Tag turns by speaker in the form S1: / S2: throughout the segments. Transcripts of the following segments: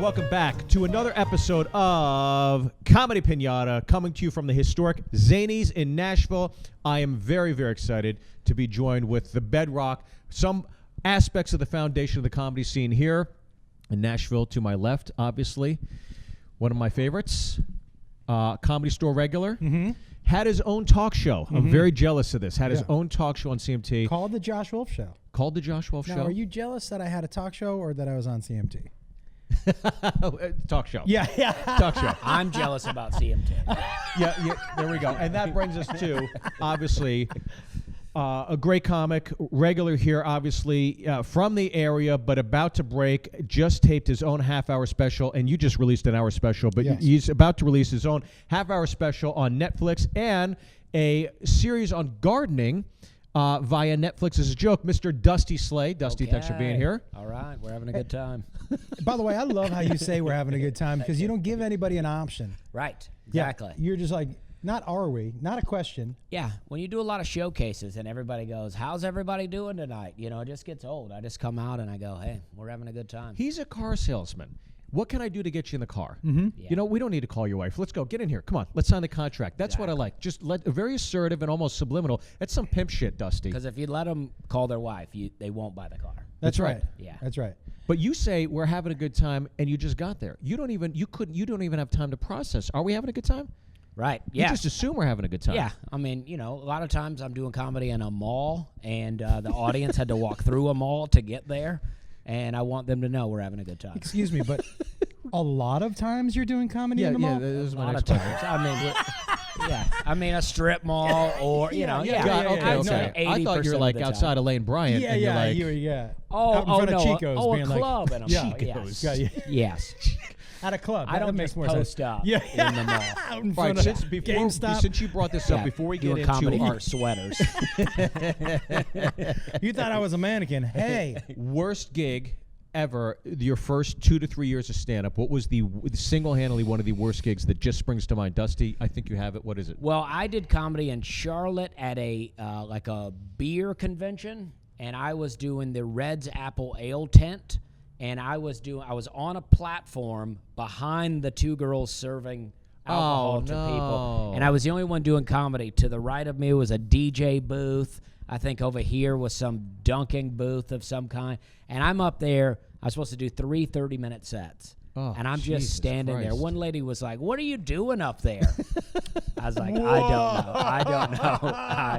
S1: welcome back to another episode of Comedy Pinata, coming to you from the historic Zanies in Nashville. I am very, very excited to be joined with the bedrock, some aspects of the foundation of the comedy scene here in Nashville. To my left, obviously, one of my favorites, Comedy Store regular. Had his own talk show. I'm very jealous of this. Had his own talk show on CMT.
S2: Called The Josh Wolf Show.
S1: Called The Josh Wolf Show.
S2: Are you jealous that I had a talk show or that I was on CMT?
S1: Talk show.
S2: Yeah.
S1: Talk show.
S3: I'm jealous about CMT.
S1: Yeah, there we go. And that brings us to, obviously, a great comic, regular here, obviously, from the area, but about to break, just taped his own half-hour special, and you just released an hour special, but he's about to release his own half-hour special on Netflix and a series on gardening via Netflix as a joke. Mr. Dusty Slay. Dusty, thanks for being here.
S3: All right, we're having a good time.
S2: By the way, I love how you say we're having a good time because you don't give anybody an option.
S3: Right, exactly.
S2: Yeah, you're just like, not are we? Not a question.
S3: Yeah, when you do a lot of showcases and everybody goes, how's everybody doing tonight? You know, it just gets old. I just come out and I go, hey, we're having a good time.
S1: He's a car salesman. What can I do to get you in the car?
S2: Mm-hmm.
S3: Yeah.
S1: You know, we don't need to call your wife. Let's go. Get in here. Come on. Let's sign the contract. That's what I like. Just very assertive and almost subliminal. That's some pimp shit, Dusty.
S3: Because if you let them call their wife, they won't buy the car.
S2: That's right.
S3: Yeah.
S2: That's right.
S1: But you say we're having a good time, and you just got there. You don't even have time to process. Are we having a good time?
S3: Right. Yeah.
S1: You just assume we're having a good time.
S3: Yeah. I mean, you know, a lot of times I'm doing comedy in a mall, and the audience had to walk through a mall to get there, and I want them to know we're having a good time.
S2: Excuse me, but a lot of times you're doing comedy in the mall?
S1: Yeah, that was
S3: A
S1: my
S3: lot
S1: next
S3: of
S1: question.
S3: times. I mean, a strip mall or, you know,
S1: Okay. I thought you were like outside of Lane Bryant. and you're like,
S2: out in front of Chico's
S3: a
S2: being like,
S3: club and a
S2: Chico's.
S3: Yes.
S2: At a club.
S3: I don't
S2: makes
S3: just
S2: more
S3: post
S2: sense.
S3: up in the mall.
S2: Out in
S1: right,
S2: front of
S1: GameStop. Since you brought this up, before we get
S3: doing
S1: into
S3: comedy art sweaters.
S2: You thought I was a mannequin. Hey.
S1: Worst gig ever, your first 2 to 3 years of stand-up, what was the single-handedly one of the worst gigs that just springs to mind? Dusty, I think you have it. What is it?
S3: Well, I did comedy in Charlotte at a like a beer convention, and I was doing the Red's Apple Ale tent, and I was on a platform behind the two girls serving alcohol to people, and I was the only one doing comedy. To the right of me was a DJ booth. I think over here was some dunking booth of some kind, and I'm up there. I was supposed to do 3 30-minute sets, and I'm just standing there. One lady was like, "What are you doing up there?" I was like, I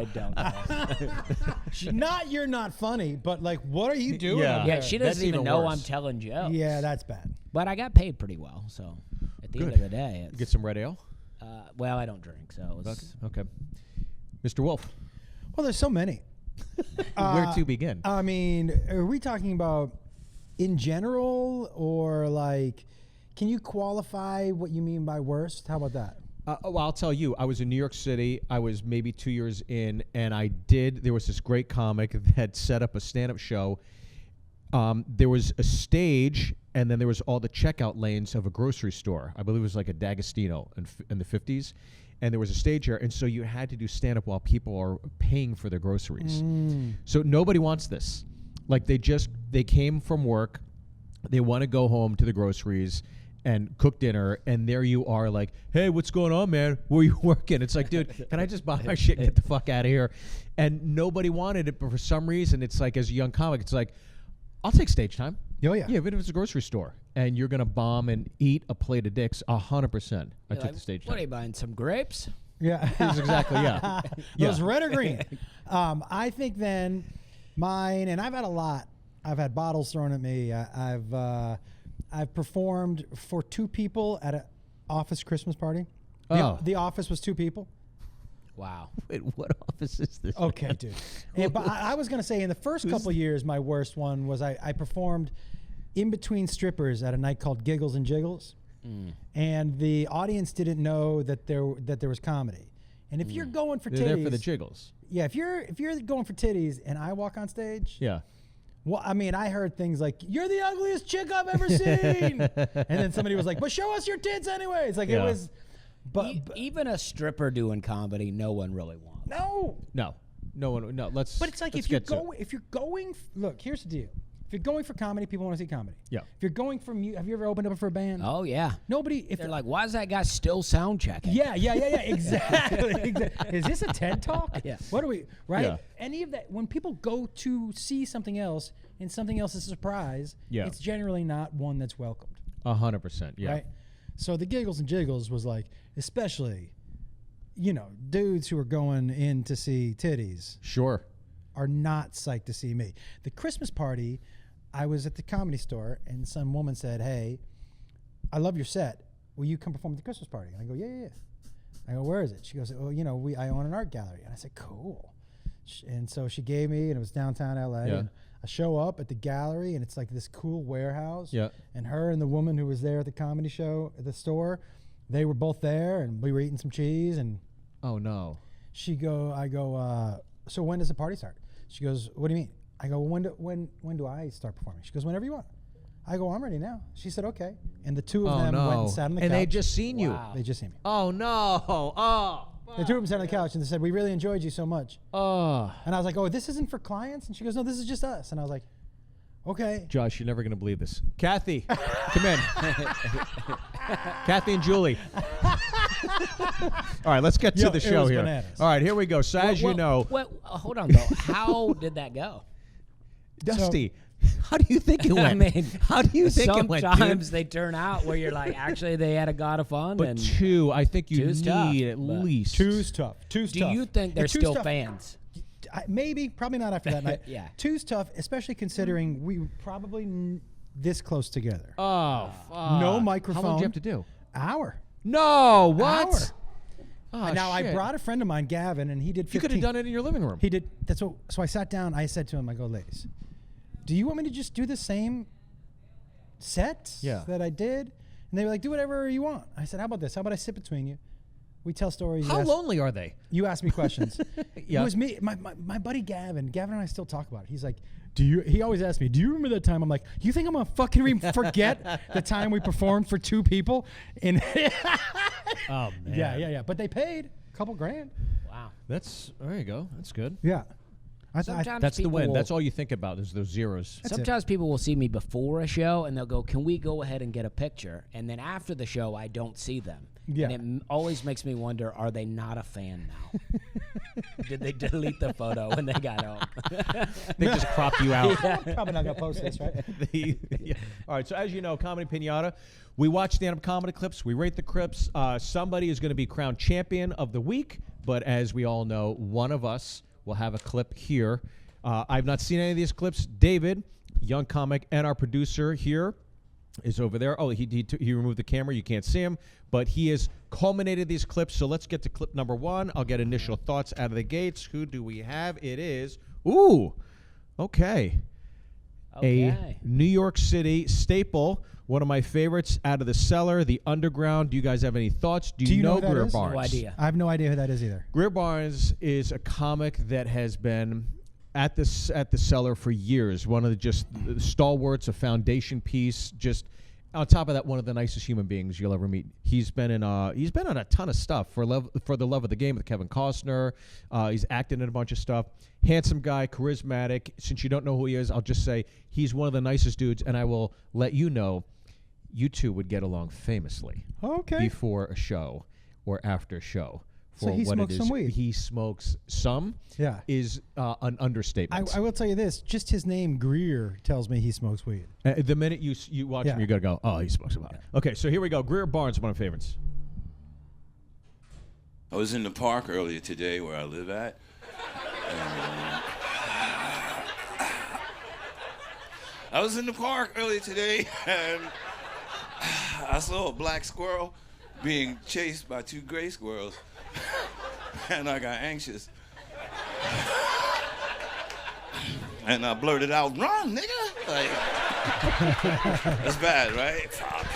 S3: don't know.
S2: Not you're not funny, but like, what are you doing?
S3: Yeah, she doesn't even know
S1: worse.
S3: I'm telling jokes.
S2: Yeah, that's bad.
S3: But I got paid pretty well, so at the end of the day, it's,
S1: Get some red ale?
S3: well, I don't drink, so it was,
S1: Okay. Mr. Wolf.
S2: Well, there's so many.
S1: Where to begin?
S2: I mean, are we talking about in general or like, can you qualify what you mean by worst? How about that?
S1: Well, I'll tell you, I was in New York City. I was maybe 2 years in, and there was this great comic that had set up a stand-up show. There was a stage, and then there was all the checkout lanes of a grocery store. I believe it was like a D'Agostino in the 50s. And there was a stage here, and so you had to do stand-up while people are paying for their groceries. So nobody wants this. Like, they came from work, they want to go home to the groceries and cook dinner, and there you are like, hey, what's going on, man? Where you working? It's like, dude, can I just buy my shit and get the fuck out of here? And nobody wanted it, but for some reason, it's like, as a young comic, it's like, I'll take stage time.
S2: Oh, yeah.
S1: Yeah, even if it's a grocery store and you're going to bomb and eat a plate of dicks, 100%. I took the stage time.
S3: What are you buying, some grapes?
S2: Yeah.
S1: Exactly, yeah.
S2: Those red or green? I think then mine, and I've had a lot. I've had bottles thrown at me. I've performed for 2 people at an office Christmas party. The office was 2 people.
S3: Wow.
S1: Wait, what office is this?
S2: Okay, dude. But I was going to say in the first couple of years, my worst one was I performed in between strippers at a night called Giggles and Jiggles. And the audience didn't know that there was comedy. And if you're going for titties,
S1: They're there for the jiggles.
S2: Yeah, if you're going for titties and I walk on stage,
S1: Yeah.
S2: well, I mean, I heard things like, "You're the ugliest chick I've ever seen," and then somebody was like, "But show us your tits anyways." Like it was, but
S3: even a stripper doing comedy, no one really wants.
S2: no.
S1: No one. No. Let's.
S2: But it's like
S1: let's
S2: if you're going, look, here's the deal. If you're going for comedy, people want to see comedy.
S1: Yeah.
S2: If you're going for have you ever opened up for a band?
S3: Oh yeah.
S2: Nobody. If
S3: They're like, why is that guy still sound checking?
S2: Yeah. Exactly. Is this a TED talk?
S3: Yeah.
S2: What are we? Right.
S1: Yeah.
S2: Any of that. When people go to see something else and something else is a surprise, it's generally not one that's welcomed.
S1: 100%. Yeah.
S2: Right. So the Giggles and Jiggles was like, especially, dudes who are going in to see titties
S1: Sure.
S2: are not psyched to see me. The Christmas party, I was at the Comedy Store and some woman said, "Hey, I love your set. Will you come perform at the Christmas party?" And I go, "Yeah." I go, "Where is it?" She goes, "Oh, I own an art gallery." And I said, "Cool." And so she gave me, and it was downtown LA.
S1: Yeah.
S2: And I show up at the gallery, and it's like this cool warehouse.
S1: Yeah.
S2: And her and the woman who was there at the comedy show at the store, they were both there, and we were eating some cheese. And
S1: Oh no.
S2: I go, "So when does the party start?" She goes, "What do you mean?" I go, when do I start performing? She goes, "Whenever you want." I go, "I'm ready now." She said, "Okay." And the two of them went and sat on the couch.
S1: And they just seen you.
S3: Wow.
S2: They just seen me.
S1: Oh no. Oh.
S2: The two of them sat on the couch and they said, "We really enjoyed you so much."
S1: Oh.
S2: And I was like, "Oh, this isn't for clients?" And she goes, "No, this is just us." And I was like, "Okay."
S1: Josh, you're never going to believe this. Kathy, come in. Kathy and Julie. All right, let's get to
S2: Yo,
S1: the
S2: it
S1: show
S2: was
S1: here.
S2: bananas.
S1: All right, here we go. So as you know,
S3: Hold on though. How did that go?
S1: Dusty, how do you think it went?
S3: I mean,
S1: how do you think it went, dude?
S3: sometimes they turn out where you're like, actually, they had a god of fun.
S1: But
S3: and
S1: two, I think you
S3: two's
S1: need
S3: tough,
S1: at
S3: but
S1: least.
S2: Two's tough. Two's
S3: do
S2: tough.
S3: you think they're
S2: If two's
S3: still
S2: tough-
S3: fans?
S2: Maybe, probably not after that night.
S3: Yeah.
S2: Two's tough, especially considering we were probably this close together.
S1: Oh, fuck.
S2: No
S1: How
S2: microphone.
S1: long did you have to do?
S2: Hour.
S1: No, what?
S2: Hour.
S1: Oh,
S2: Now
S1: shit.
S2: I brought a friend of mine, Gavin, and he did 15.
S1: You could have done it in your living room.
S2: He did. So I sat down. I said to him, I go, "Ladies, do you want me to just do the same set that I did?" And they were like, "Do whatever you want." I said, "How about this? How about I sit between you? We tell stories.
S1: How lonely are they?
S2: You ask me questions."
S1: Yeah.
S2: It was me, my buddy Gavin. Gavin and I still talk about it. He's like, he always asks me, "Do you remember that time?" I'm like, "You think I'm gonna fucking forget the time we performed for two people?" And
S1: Oh man.
S2: yeah. But they paid a couple grand.
S3: Wow.
S1: There you go. That's good.
S2: Yeah.
S3: Sometimes
S1: That's the
S3: people
S1: win.
S3: will-
S1: That's all you think about is those zeros.
S2: That's it.
S3: Sometimes people will see me before a show and they'll go, "Can we go ahead and get a picture?" And then after the show, I don't see them.
S2: Yeah.
S3: And it always makes me wonder, are they not a fan now? Did they delete the photo when they got home?
S1: They just cropped you out.
S2: Probably not gonna post this, right?
S1: Yeah. All right. So as you know, Comedy Pinata, we watch stand-up comedy clips. We rate the clips. Somebody is going to be crowned champion of the week. But as we all know, one of us will have a clip here. I've not seen any of these clips. David, young comic, and our producer here is over there. Oh, he removed the camera. You can't see him. But he has culminated these clips. So let's get to clip number one. I'll get initial thoughts out of the gates. Who do we have? It is, okay. A New York City staple, one of my favorites, out of the cellar, the underground. Do you guys have any thoughts? Do you know
S2: who that
S1: Greer
S2: is?
S1: Barnes?
S3: No idea.
S2: I have no idea who that is either.
S1: Greer Barnes is a comic that has been at the cellar for years. One of the stalwarts, a foundation piece. Just on top of that, one of the nicest human beings you'll ever meet. He's been in a ton of stuff for the love of the game with Kevin Costner. He's acted in a bunch of stuff. Handsome guy, charismatic. Since you don't know who he is, I'll just say he's one of the nicest dudes, and I will let you know, you two would get along famously.
S2: Okay.
S1: Before a show or after a show.
S2: So he smokes some weed.
S1: He smokes some.
S2: Yeah.
S1: Is an understatement.
S2: I will tell you this: just his name Greer tells me he smokes weed.
S1: The minute you watch him, you're gonna go, "Oh, he smokes a lot." Okay, so here we go. Greer Barnes, one of my favorites.
S4: I was in the park earlier today where I live at. I was in the park earlier today and I saw a black squirrel being chased by two gray squirrels. And I got anxious. And I blurted out, "Run, nigga!" Like, that's bad, right? Fuck.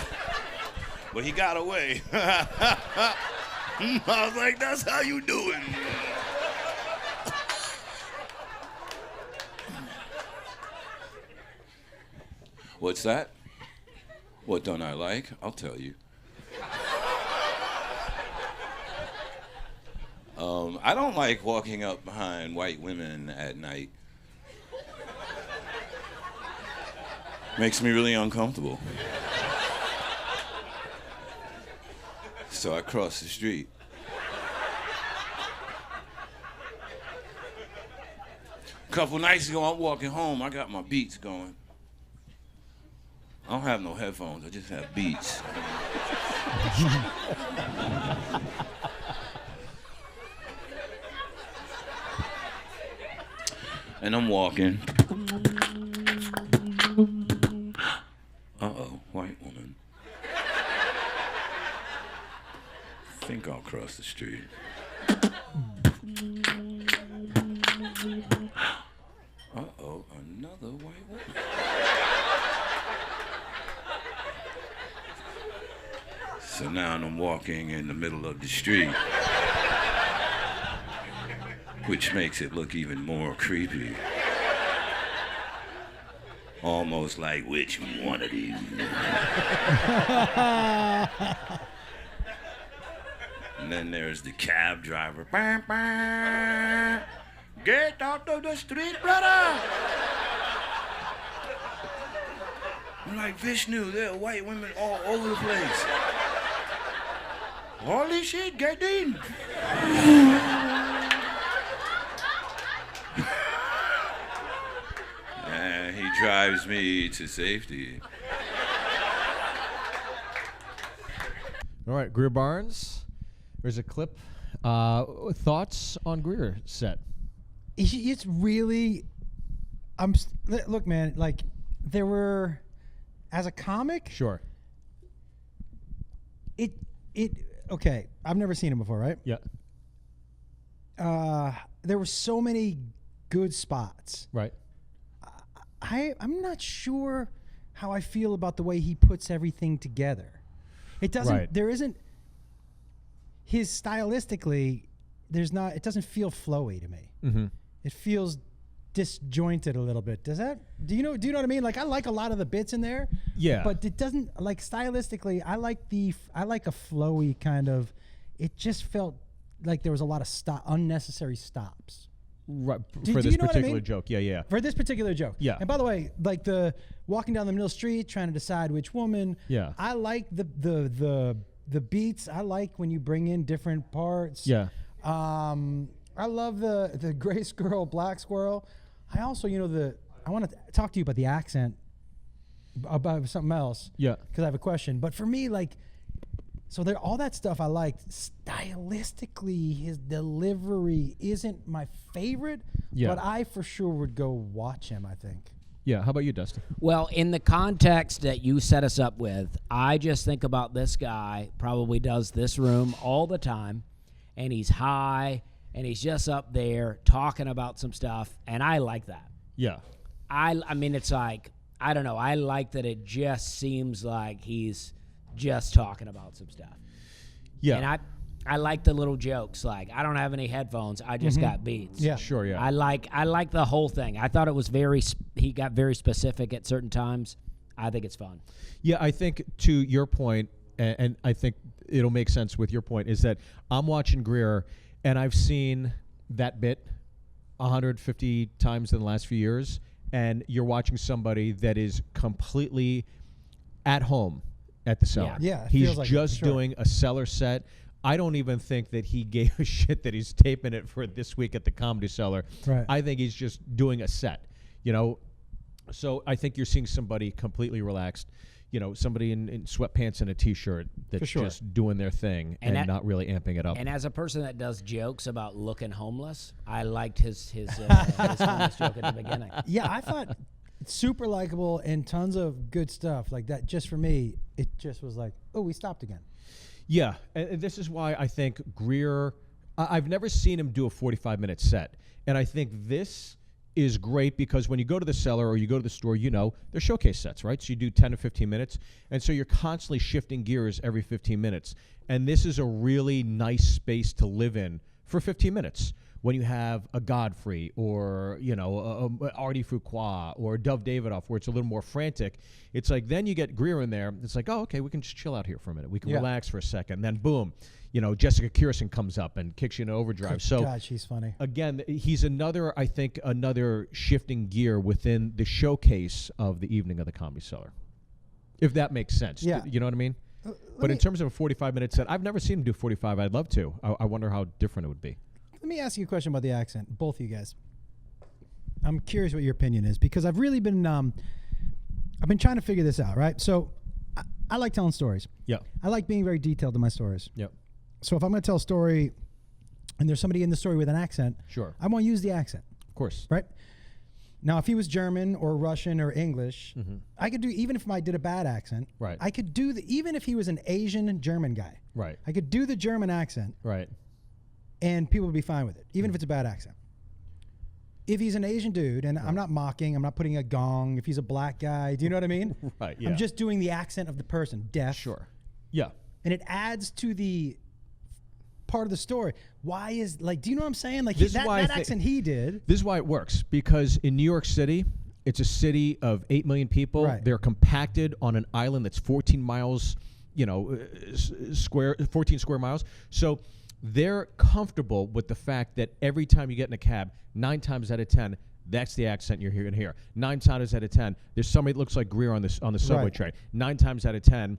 S4: But he got away. I was like, "That's how you doing?" What's that? What don't I like? I'll tell you. I don't like walking up behind white women at night. Makes me really uncomfortable. So I cross the street. A couple nights ago, I'm walking home. I got my Beats going. I don't have no headphones. I just have Beats. And I'm walking. Uh-oh, white woman. Think I'll cross the street. Uh-oh, another white woman. So now I'm walking in the middle of the street, which makes it look even more creepy. Almost like, which one of these? And then there's the cab driver. Bam, bam. Get out of the street, brother! I'm like, Vishnu, there are white women all over the place. Holy shit, get in! And he drives me to safety.
S1: All right, Greer Barnes. There's a clip. Thoughts on Greer set?
S2: It's really, look, man, like there were, as a comic,
S1: Sure.
S2: okay, I've never seen him before, right?
S1: Yeah.
S2: There were so many good spots.
S1: Right.
S2: I'm not sure how I feel about the way he puts everything together. It doesn't,
S1: Right.
S2: there isn't, his stylistically, it doesn't feel flowy to me.
S1: Mm-hmm.
S2: It feels disjointed a little bit. Do you know what I mean? Like, I like a lot of the bits in there.
S1: Yeah.
S2: But it doesn't, like, stylistically, I like a flowy kind of, it just felt like there was a lot of unnecessary stops.
S1: Right.
S2: Do
S1: For
S2: you
S1: this
S2: know what I
S1: particular
S2: mean?
S1: joke. Yeah, yeah.
S2: For this particular joke.
S1: Yeah.
S2: And by the way, like the walking down the middle of the street, trying to decide which woman.
S1: Yeah.
S2: I like the beats. I like when you bring in different parts.
S1: Yeah.
S2: I love the gray squirrel, black squirrel. I also, I want to talk to you about the accent, about something else.
S1: Yeah.
S2: Because I have a question. But for me, like, so there, all that stuff I liked. Stylistically, his delivery isn't my favorite.
S1: Yeah.
S2: But I for sure would go watch him, I think.
S1: Yeah. How about you, Dustin?
S3: Well, in the context that you set us up with, I just think about this guy probably does this room all the time, and he's high, and he's just up there talking about some stuff, and I like that.
S1: Yeah.
S3: I mean, it's like, I don't know, I like that it just seems like he's just talking about some stuff.
S1: Yeah.
S3: And I like the little jokes, like, I don't have any headphones, I just got beats.
S2: Yeah.
S1: Sure. Yeah.
S3: I like the whole thing. I thought it was he got very specific at certain times. I think it's fun.
S1: Yeah, I think to your point, and I think it'll make sense with your point, is that I'm watching Greer, and I've seen that bit 150 times in the last few years, and you're watching somebody that is completely at home at the cellar.
S2: Yeah, it
S1: He's
S2: feels like it,
S1: just
S2: for sure.
S1: doing a cellar set. I don't even think that he gave a shit that he's taping it for this week at the Comedy Cellar.
S2: Right.
S1: I think he's just doing a set, So I think you're seeing somebody completely relaxed, somebody in sweatpants and a T-shirt that's
S2: For sure.
S1: just doing their thing and not really amping it up.
S3: And as a person that does jokes about looking homeless, I liked his homeless joke at the beginning.
S2: Yeah, I thought super likable and tons of good stuff like that. Just for me, it just was like, oh, we stopped again.
S1: Yeah, and this is why I think Greer, I've never seen him do a 45-minute set. And I think this is great because when you go to the cellar or you go to the store, they're showcase sets, right? So you do 10 to 15 minutes. And so you're constantly shifting gears every 15 minutes. And this is a really nice space to live in for 15 minutes. When you have a Godfrey or, a Artie Fuqua or Dove Davidoff where it's a little more frantic, it's like then you get Greer in there. It's like, oh, okay, we can just chill out here for a minute. We can relax for a second. And then boom, Jessica Kirsten comes up and kicks you in overdrive. So
S2: God, she's funny.
S1: again, he's another shifting gear within the showcase of the evening of the Comedy Cellar, if that makes sense.
S2: Yeah.
S1: You know what I mean? But in terms of a 45-minute set, I've never seen him do 45. I'd love to. I wonder how different it would be.
S2: Let me ask you a question about the accent, both of you guys. I'm curious what your opinion is, because I've really been I've been trying to figure this out, right? So I like telling stories.
S1: Yeah.
S2: I like being very detailed in my stories.
S1: Yeah.
S2: So if I'm going to tell a story and there's somebody in the story with an accent,
S1: Sure.
S2: I want to use the accent,
S1: Of course.
S2: right? Now, if he was German or Russian or English, I could do, even if I did a bad accent,
S1: Right.
S2: I could do even if he was an Asian German guy,
S1: Right.
S2: I could do the German accent
S1: Right.
S2: and people would be fine with it, even if it's a bad accent. If he's an Asian dude, and I'm not mocking, I'm not putting a gong, if he's a black guy, do you know what I mean?
S1: Right. Yeah.
S2: I'm just doing the accent of the person, deaf.
S1: Sure. Yeah.
S2: And it adds to the part of the story. Why is, like, do you know what I'm saying? Like,
S1: This is why I
S2: that
S1: thi-
S2: accent he did.
S1: This is why it works, because in New York City, it's a city of 8 million people.
S2: Right.
S1: They're compacted on an island that's 14 miles, 14 square miles. So they're comfortable with the fact that every time you get in a cab, 9 times out of 10, that's the accent you're going to hear. 9 times out of 10, there's somebody that looks like Greer on the subway
S2: Right.
S1: train. 9 times out of 10,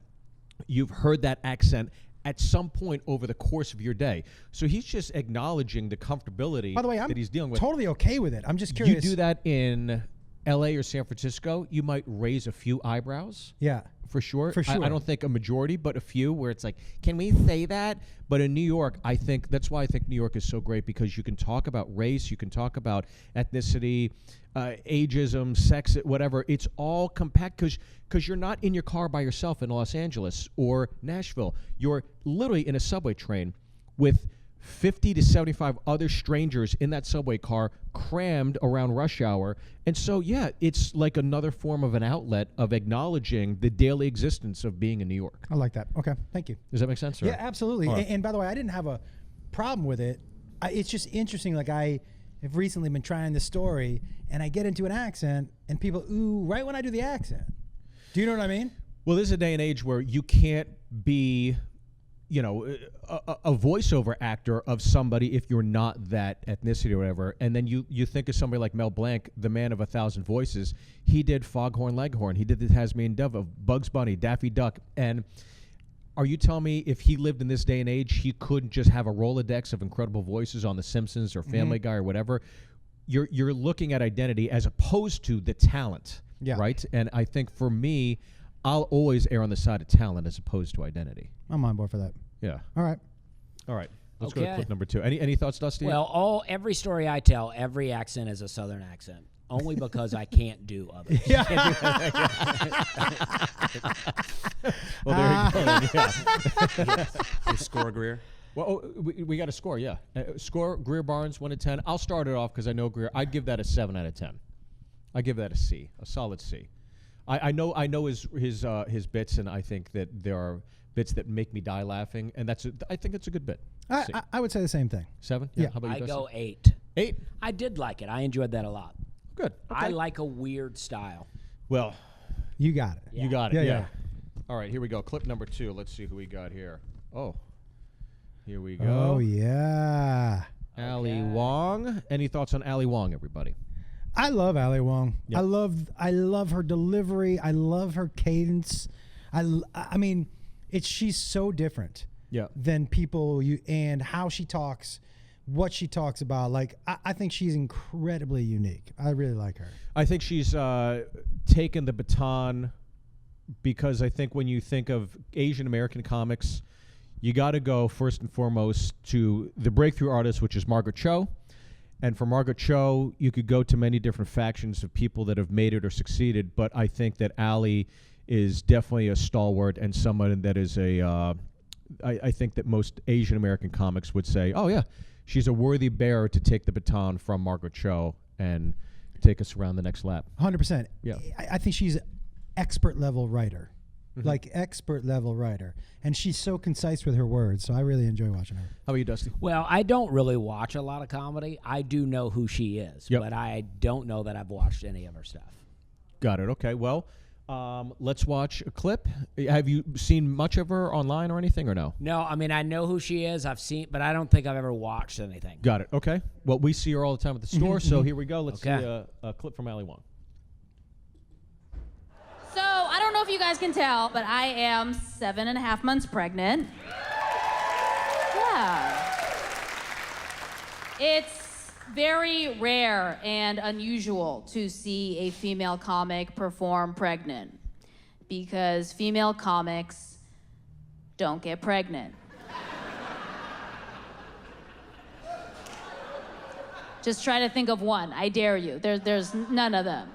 S1: you've heard that accent at some point over the course of your day. So he's just acknowledging the comfortability
S2: By the way, I'm
S1: that he's dealing with.
S2: totally okay with it. I'm just
S1: You
S2: curious.
S1: do that in LA or San Francisco, you might raise a few eyebrows.
S2: Yeah.
S1: For sure.
S2: For sure.
S1: I don't think a majority, but a few where it's like, can we say that? But in New York, I think that's why I think New York is so great, because you can talk about race, you can talk about ethnicity, ageism, sex, whatever. It's all compact because you're not in your car by yourself in Los Angeles or Nashville. You're literally in a subway train with 50 to 75 other strangers in that subway car crammed around rush hour. And so, yeah, it's like another form of an outlet of acknowledging the daily existence of being in New York.
S2: I like that. Okay. Thank you.
S1: Does that make sense? Or?
S2: Yeah, absolutely.
S1: All right.
S2: And by the way, I didn't have a problem with it. It's just interesting. Like, I have recently been trying this story, and I get into an accent, and people ooh right when I do the accent. Do you know what I mean?
S1: Well, this is a day and age where you can't be, a voiceover actor of somebody if you're not that ethnicity or whatever. And then you think of somebody like Mel Blanc, the man of 1,000 voices. He did Foghorn Leghorn. He did the Tasmanian Devil, Bugs Bunny, Daffy Duck. And are you telling me if he lived in this day and age, he couldn't just have a Rolodex of incredible voices on The Simpsons or Family Guy or whatever? You're looking at identity as opposed to the talent, right? And I think for me, I'll always err on the side of talent as opposed to identity.
S2: I'm on board for that.
S1: Yeah.
S2: All right.
S1: All right. Let's go to
S3: Okay.
S1: clip number 2. Any thoughts, Dusty?
S3: Well, every story I tell, every accent is a Southern accent, only because I can't do others.
S1: Well, there you go. then, yeah.
S5: Your score, Greer?
S1: Well, we got a score, yeah. Score, Greer Barnes, 1 to 10. I'll start it off because I know Greer. I'd give that a 7 out of 10. I'd give that a C, a solid C. I know his bits, and I think that there are bits that make me die laughing, and I think it's a good bit. C.
S2: I would say the same thing.
S1: 7?
S2: Yeah.
S1: How about you,
S3: I
S1: Dusty?
S3: go 8.
S1: 8?
S3: I did like it. I enjoyed that a lot.
S1: Good.
S3: I
S1: Okay.
S3: like a weird style.
S1: Well,
S2: You got it.
S1: you got it.
S2: Yeah,
S1: Yeah.
S2: yeah.
S1: All right, here we go. Clip number 2. Let's see who we got here. Oh, here we go.
S2: Oh, yeah.
S1: Ali Wong. Any thoughts on Ali Wong, everybody?
S2: I love Ali Wong.
S1: Yep.
S2: I love her delivery. I love her cadence. I mean, she's so different
S1: Yeah.
S2: than people and how she talks, what she talks about. Like, I think she's incredibly unique. I really like her.
S1: I think she's taken the baton because I think when you think of Asian American comics, you got to go first and foremost to the breakthrough artist, which is Margaret Cho. And for Margaret Cho, you could go to many different factions of people that have made it or succeeded. But I think that Ali is definitely a stalwart and someone that is I think that most Asian American comics would say, oh, yeah, she's a worthy bearer to take the baton from Margaret Cho and take us around the next lap.
S2: 100%.
S1: Yeah.
S2: I think she's expert level writer. Like expert level writer. And she's so concise with her words. So I really enjoy watching her.
S1: How about you, Dusty?
S3: Well, I don't really watch a lot of comedy. I do know who she is,
S1: Yep.
S3: but I don't know that I've watched any of her stuff.
S1: Got it. Okay. Well, Let's watch a clip. Have you seen much of her online or anything, or no?
S3: No, I mean, I know who she is. I've seen, but I don't think I've ever watched anything.
S1: Got it. Okay. Well, we see her all the time at the store, so here we go. Let's see a clip from Ali Wong.
S5: So, I don't know if you guys can tell, but I am 7.5 months pregnant. Yeah. It's very rare and unusual to see a female comic perform pregnant because female comics don't get pregnant. Just try to think of one. I dare you. There's none of them.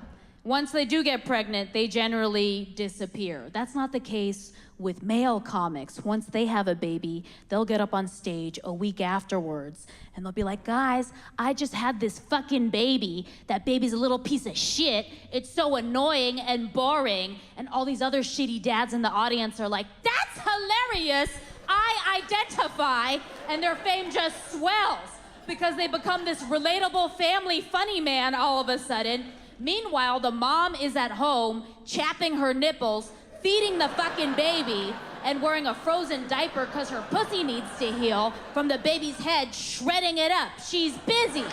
S5: Once they do get pregnant, they generally disappear. That's not the case with male comics. Once they have a baby, they'll get up on stage a week afterwards, and they'll be like, guys, I just had this fucking baby. That baby's a little piece of shit. It's so annoying and boring. And all these other shitty dads in the audience are like, that's hilarious. I identify. And their fame just swells because they become this relatable family funny man all of a sudden. Meanwhile, the mom is at home chapping her nipples, feeding the fucking baby, and wearing a frozen diaper because her pussy needs to heal from the baby's head, shredding it up. She's busy.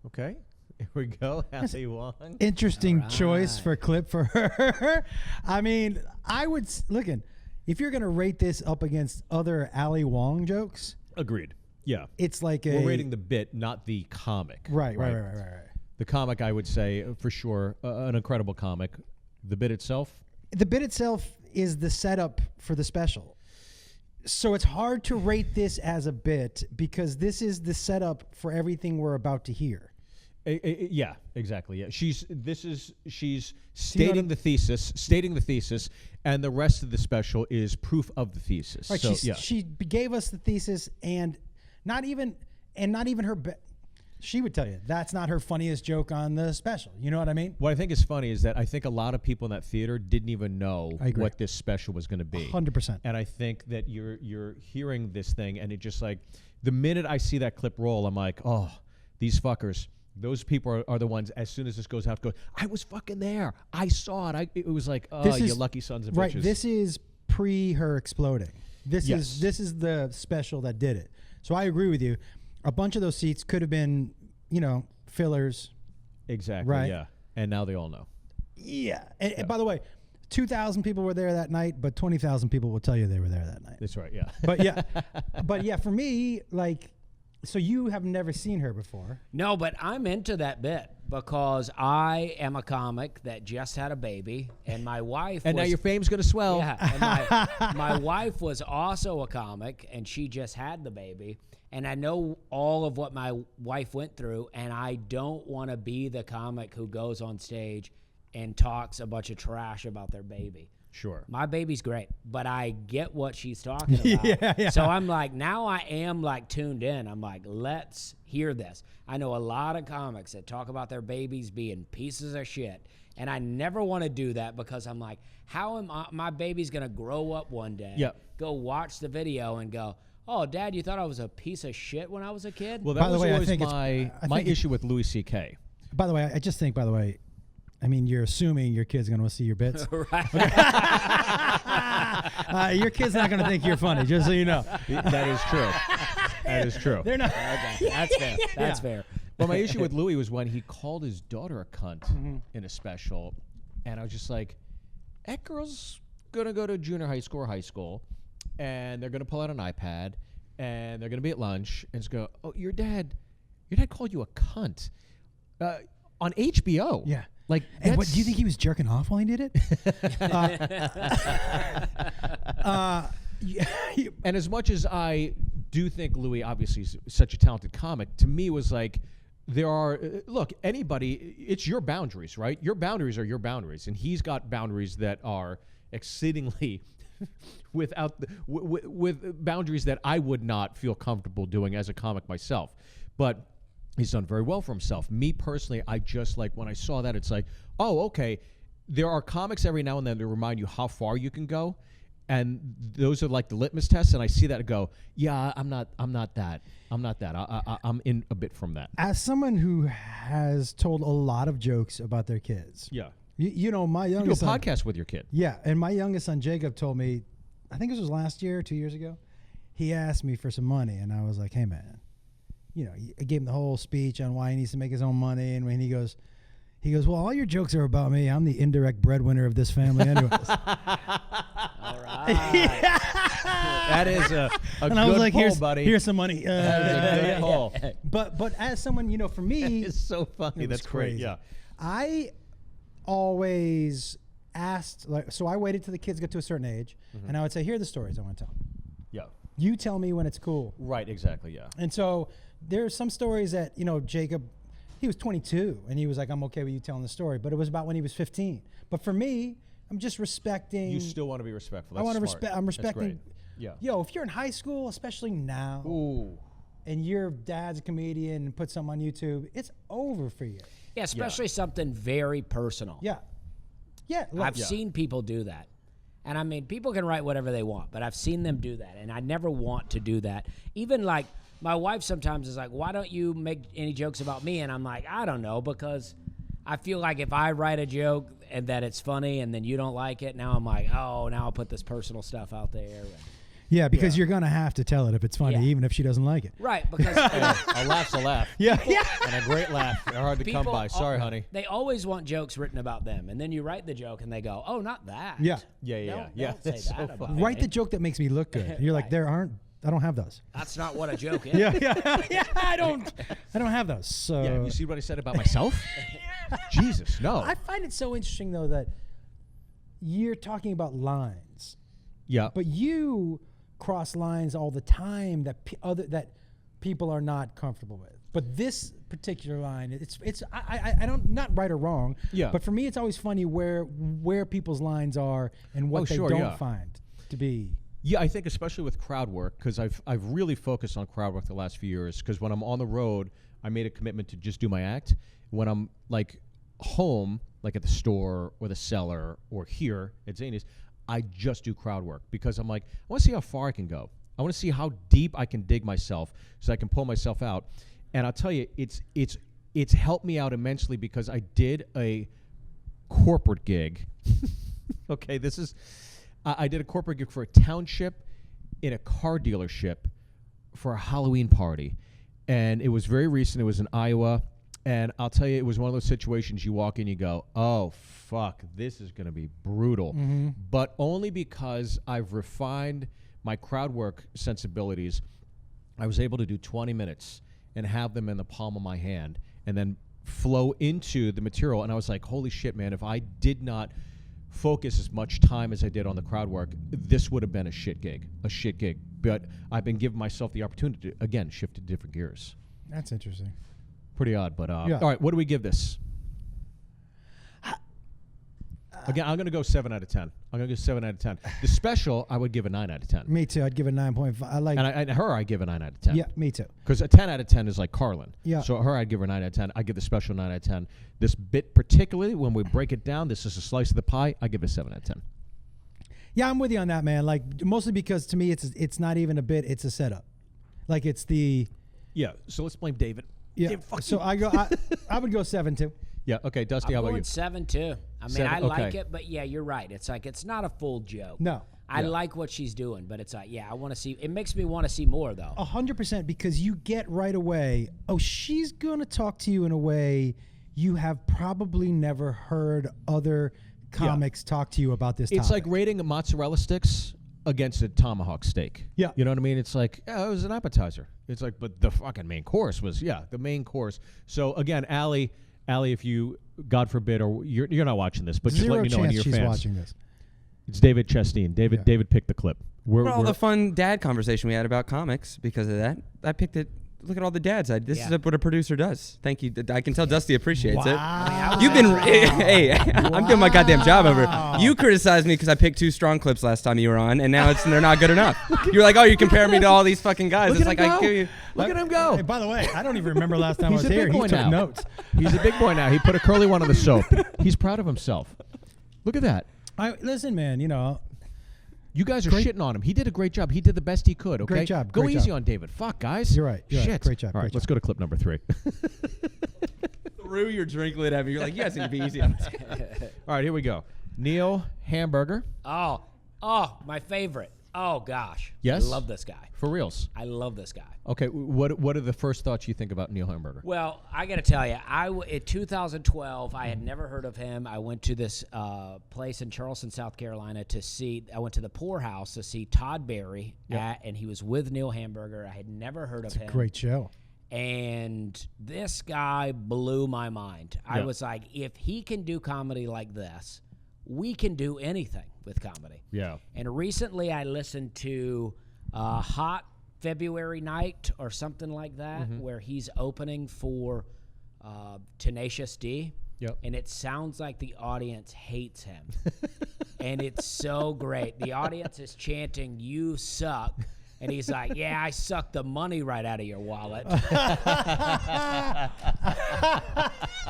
S1: Okay. Here we go. Ali Wong.
S2: Interesting choice for clip for her. I mean, I would looking. If you're gonna rate this up against other Ali Wong jokes,
S1: Agreed. Yeah.
S2: it's like
S1: We're rating the bit, not the comic.
S2: right.
S1: The comic, I would say, for sure, an incredible comic. The bit itself,
S2: The bit itself is the setup for the special. So it's hard to rate this as a bit because this is the setup for everything we're about to hear.
S1: yeah, exactly. Yeah, she's
S2: you know
S1: stating the thesis, and the rest of the special is proof of the thesis.
S2: Right,
S1: So
S2: she gave us the thesis and not even her she would tell you that's not her funniest joke on the special. You know what I mean?
S1: What I think is funny is that I think a lot of people in that theater didn't even know
S2: I agree.
S1: what this special was going to be.
S2: 100%.
S1: And I think that you're hearing this thing, and it just like the minute I see that clip roll, I'm like, oh, these fuckers. Those people are the ones. As soon as this goes out, go. I was fucking there. I saw it. It was like, oh, you lucky sons of
S2: right.
S1: bitches.
S2: This is pre her exploding. This
S1: Yes.
S2: is the special that did it. So I agree with you. A bunch of those seats could have been, fillers.
S1: Exactly.
S2: Right.
S1: Yeah. And now they all know.
S2: Yeah. And by the way, 2,000 people were there that night, but 20,000 people will tell you they were there that night.
S1: That's right. Yeah.
S2: But yeah, for me, like, so you have never seen her before.
S3: No, but I'm into that bit because I am a comic that just had a baby, and my wife
S1: And
S3: was,
S1: now your fame's going to swell.
S3: Yeah, and my wife was also a comic, and she just had the baby. And I know all of what my wife went through, and I don't want to be the comic who goes on stage and talks a bunch of trash about their baby.
S1: Sure.
S3: My baby's great, but I get what she's talking about.
S2: Yeah.
S3: So I'm like, now I am like tuned in. I'm like, let's hear this. I know a lot of comics that talk about their babies being pieces of shit. And I never want to do that because I'm like, how am my baby's going to grow up one day, go watch the video and go, oh, Dad, you thought I was a piece of shit when I was a kid?
S1: Well, that
S2: By the
S1: was
S2: way, I
S1: always
S2: think
S1: my issue with Louis C.K.
S2: By the way, I just think, I mean, you're assuming your kid's going to see your bits.
S3: Right.
S2: Your kid's not going to think you're funny, just so you know.
S1: That is true. That is true.
S2: They're not.
S3: Okay, that's fair. That's fair.
S1: But my issue with Louis was when he called his daughter a cunt in a special, and I was just like, that girl's gonna go to junior high school or high school, and they're gonna pull out an iPad, and they're gonna be at lunch, and just go, oh, your dad called you a cunt on HBO.
S2: Yeah.
S1: Like,
S2: And what, do you think he was jerking off while he did it?
S1: And as much as I do think Louis obviously is such a talented comic, to me it was like there are look, anybody, it's your boundaries, right? Your boundaries are your boundaries, and he's got boundaries that are exceedingly with boundaries that I would not feel comfortable doing as a comic myself. But he's done very well for himself. Me personally, I just like when I saw that, it's like, oh, okay. There are comics every now and then that remind you how far you can go. and those are like the litmus tests, and I see that and go, yeah, I'm not that. I'm in a bit from that.
S2: As someone who has told a lot of jokes about their kids,
S1: Yeah.
S2: you know, my
S1: You do a
S2: youngest son,
S1: podcast with your kid.
S2: yeah, and my youngest son Jacob told me, I think this was last year, 2 years ago, he asked me for some money, and I was like, hey man, you know, I gave him the whole speech on why he needs to make his own money, and when he goes, well, all your jokes are about me. I'm the indirect breadwinner of this family anyways.
S3: All right.
S1: That is a
S2: And
S1: good
S2: I was like,
S1: pull, buddy.
S2: here's some money.
S1: That is a good pull.
S2: But as someone, you know, for me,
S1: It's so funny.
S2: it was
S1: That's great.
S2: crazy.
S1: Yeah.
S2: I always asked, like, so I waited till the kids got to a certain age, and I would say, here are the stories I want to tell.
S1: Yeah.
S2: You tell me when it's cool.
S1: Right. Exactly. Yeah.
S2: And so there's some stories that, you know, Jacob, he was 22, and he was like, I'm okay with you telling the story, but it was about when he was 15. But for me, I'm just respecting.
S1: You still want to be respectful.
S2: I
S1: That's
S2: want to
S1: smart.
S2: respect. I'm
S1: That's
S2: respecting.
S1: great. Yeah.
S2: Yo, if you're in high school, especially now,
S1: Ooh.
S2: and your dad's a comedian and put something on YouTube, it's over for you.
S3: Yeah, especially something very personal.
S2: Yeah. Yeah. Look,
S3: I've seen people do that. And I mean, people can write whatever they want, but I've seen them do that. And I never want to do that. Even like my wife sometimes is like, why don't you make any jokes about me? And I'm like, I don't know, because I feel like if I write a joke and that it's funny and then you don't like it, now I'm like, oh, now I'll put this personal stuff out there.
S2: yeah, because you're going to have to tell it if it's funny,
S3: Yeah.
S2: even if she doesn't like it.
S3: Right, because
S1: A laugh's a laugh.
S2: Yeah. Yeah.
S1: And a great laugh. They're hard to come
S3: people
S1: by. Sorry, honey.
S3: They always want jokes written about them. And then you write the joke and they go, oh, not that.
S2: Yeah.
S1: Yeah.
S3: Don't say
S1: That's so
S3: that about
S1: funny.
S3: me.
S2: Write the joke that makes me look good. And you're like,
S3: Right.
S2: I don't have those.
S3: That's not what a joke is.
S2: Yeah. I don't have those. So
S1: Yeah. You see what I said about myself? Jesus, no.
S2: I find it so interesting though that you're talking about lines,
S1: Yeah.
S2: but you cross lines all the time that that people are not comfortable with. But this particular line, I don't, not right or wrong.
S1: Yeah.
S2: But for me, it's always funny where people's lines are and what they
S1: sure,
S2: don't
S1: yeah.
S2: find to be.
S1: Yeah, I think especially with crowd work, because I've really focused on crowd work the last few years. Because when I'm on the road, I made a commitment to just do my act. When I'm like home, like at the store or the cellar or here at Zanies, I just do crowd work because I'm like, I want to see how far I can go. I want to see how deep I can dig myself so I can pull myself out. And I'll tell you, it's helped me out immensely because I did a corporate gig. Okay, this is. I did a corporate gig for a township in a car dealership for a Halloween party. And it was very recent. It was in Iowa. And I'll tell you, it was one of those situations you walk in, you go, oh, fuck, this is going to be brutal.
S2: Mm-hmm.
S1: But only because I've refined my crowd work sensibilities, I was able to do 20 minutes and have them in the palm of my hand and then flow into the material. And I was like, holy shit, man, if I did not focus as much time as I did on the crowd work, this would have been a shit gig. But I've been giving myself the opportunity to, again, shift to different gears.
S2: That's interesting.
S1: Pretty odd, but
S2: Yeah.
S1: all right, what do we give this? Again, I'm going to go 7 out of 10. I'm going to go 7 out of 10. The special, I would give a 9 out of 10.
S2: Me too. I'd give it 9.5. I like.
S1: And her, I give a 9 out of 10.
S2: Yeah, me too.
S1: Because a 10 out of 10 is like Carlin.
S2: Yeah.
S1: So her, I'd give her 9 out of 10. I give the special 9 out of 10. This bit particularly, when we break it down, this is a slice of the pie, I give it a 7 out of 10.
S2: Yeah, I'm with you on that, man. Like mostly because to me, it's not even a bit; it's a setup. Like it's the.
S1: Yeah, so let's blame David.
S2: Yeah.
S1: David, fuck
S2: So
S1: you.
S2: I would go 7 too.
S1: Yeah, okay, Dusty, how
S3: I'm
S1: about
S3: going
S1: you?
S3: 7 too. I mean,
S1: 7,
S3: I like
S1: okay.
S3: it, but yeah, you're right. It's like it's not a full joke.
S2: No.
S3: I
S1: Yeah.
S3: like what she's doing, but it's like, yeah, I want to see. It makes me want to see more though.
S2: 100% because you get right away. Oh, she's gonna talk to you in a way you have probably never heard other comics talk to you about this.
S1: It's like
S2: topic.
S1: rating a mozzarella sticks against a tomahawk steak.
S2: Yeah.
S1: You know what I mean? It's like, yeah, it was an appetizer. It's like, but the fucking main course was, the main course. So again, Allie, if you, God forbid, or you're not watching this, but just
S2: Zero
S1: let me know any
S2: chance
S1: of your
S2: she's
S1: fans.
S2: watching this.
S1: It's David Chastain. David picked the clip.
S6: For all the fun dad conversation we had about comics because of that, I picked it. Look at all the dads. This is what a producer does. Thank you. I can tell Dusty appreciates it. You've been, hey, I'm doing my goddamn job over. You criticized me because I picked 2 strong clips last time you were on, and now they're not good enough. You're like, oh, you compare me to all these fucking guys.
S1: Look
S6: It's
S1: at
S6: like
S1: him
S6: I
S1: go.
S6: give you.
S1: Look at him go.
S2: Hey, by the way, I don't even remember last time I
S1: He's
S2: was
S1: a
S2: here.
S1: big
S2: He
S1: boy
S2: took
S1: now.
S2: notes.
S1: He's a big boy now. He put a curly one on the soap. He's proud of himself. Look at that.
S2: Listen, man.
S1: You guys are shitting on him. He did a great job. He did the best he could, okay?
S2: Great job.
S1: Go
S2: great
S1: easy
S2: job.
S1: on David. Fuck, guys.
S2: You're right.
S1: Shit.
S2: Great job.
S1: All right,
S2: great
S1: let's
S2: job.
S1: go to clip number 3.
S6: Threw your drink lid at me. You're like, you guys need to be easy on this.
S1: All right, here we go. Neil Hamburger.
S3: Oh, my favorite. Oh gosh.
S1: Yes?
S3: I love this guy.
S1: For reals.
S3: I love this guy.
S1: Okay, what are the first thoughts you think about Neil Hamburger?
S3: Well, I got to tell you, in 2012, I had never heard of him. I went to this place in Charleston, South Carolina I went to the Poorhouse to see Todd Barry, and he was with Neil Hamburger. I had never heard of him.
S2: Great show.
S3: And this guy blew my mind. I was like, if he can do comedy like this, we can do anything with comedy.
S1: Yeah.
S3: And recently I listened to Hot February Night or something like that, where he's opening for Tenacious D.
S1: Yep.
S3: And it sounds like the audience hates him. And it's so great. The audience is chanting, "You suck." And he's like, "Yeah, I sucked the money right out of your wallet."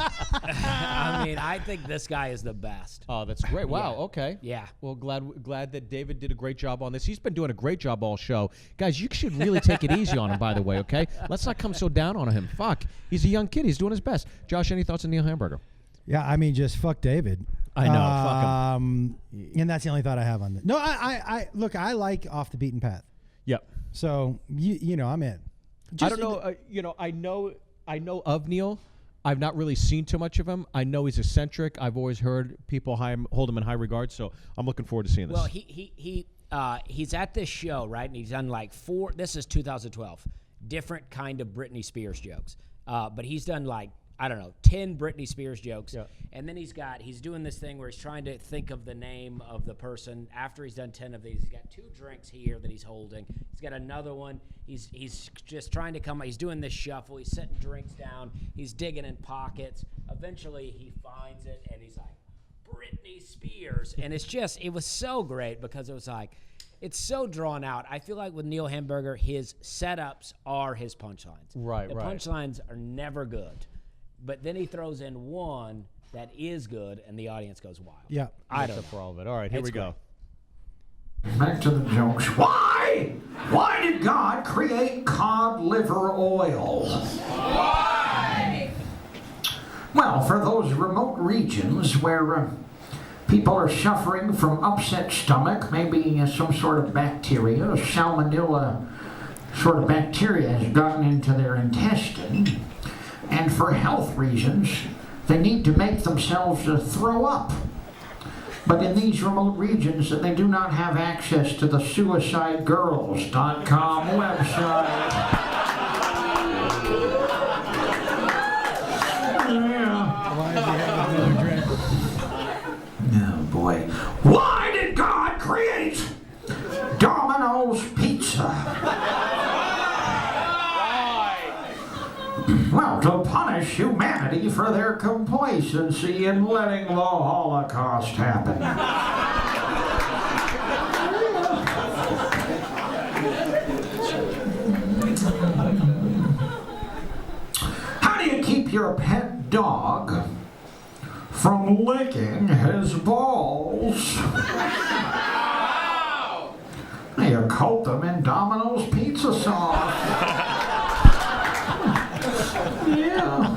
S3: I mean, I think this guy is the best.
S1: Oh, that's great. Wow,
S3: Yeah.
S1: okay.
S3: Yeah.
S1: Well, glad that David did a great job on this. He's been doing a great job all show. Guys, you should really take it easy on him, by the way, okay? Let's not come so down on him. Fuck. He's a young kid. He's doing his best. Josh, any thoughts on Neil Hamburger?
S2: Yeah, I mean, just fuck David.
S1: I know, fuck him.
S2: And that's the only thought I have on this. No, I look, I like Off the Beaten Path.
S1: Yep.
S2: So, you know, I'm in.
S1: I don't know. I know of Neil. I've not really seen too much of him. I know he's eccentric. I've always heard people hold him in high regard. So I'm looking forward to seeing this.
S3: Well, he's at this show, right? And he's done like 4. This is 2012. Different kind of Britney Spears jokes. But he's done like, I don't know, 10 Britney Spears jokes. Yeah. And then he's doing this thing where he's trying to think of the name of the person. After he's done 10 of these, he's got 2 drinks here that he's holding. He's got another one. He's just trying to he's doing this shuffle. He's setting drinks down. He's digging in pockets. Eventually he finds it and he's like, "Britney Spears." And it was so great because it was like, it's so drawn out. I feel like with Neil Hamburger, his setups are his punchlines.
S1: Right.
S3: The punchlines are never good. But then he throws in one that is good, and the audience goes wild.
S2: Yeah.
S3: I don't know.
S1: For all of it. All right, here we go.
S7: Back to the jokes. Why? Why did God create cod liver oil? Why? Well, for those remote regions where people are suffering from upset stomach, maybe some sort of bacteria, salmonella sort of bacteria has gotten into their intestine. And for health reasons, they need to make themselves throw up. But in these remote regions, they do not have access to the suicidegirls.com website. Oh boy. Why did God create Domino's Pizza? Well, to punish humanity for their complacency in letting the Holocaust happen. How do you keep your pet dog from licking his balls? You coat them in Domino's pizza sauce. Yeah.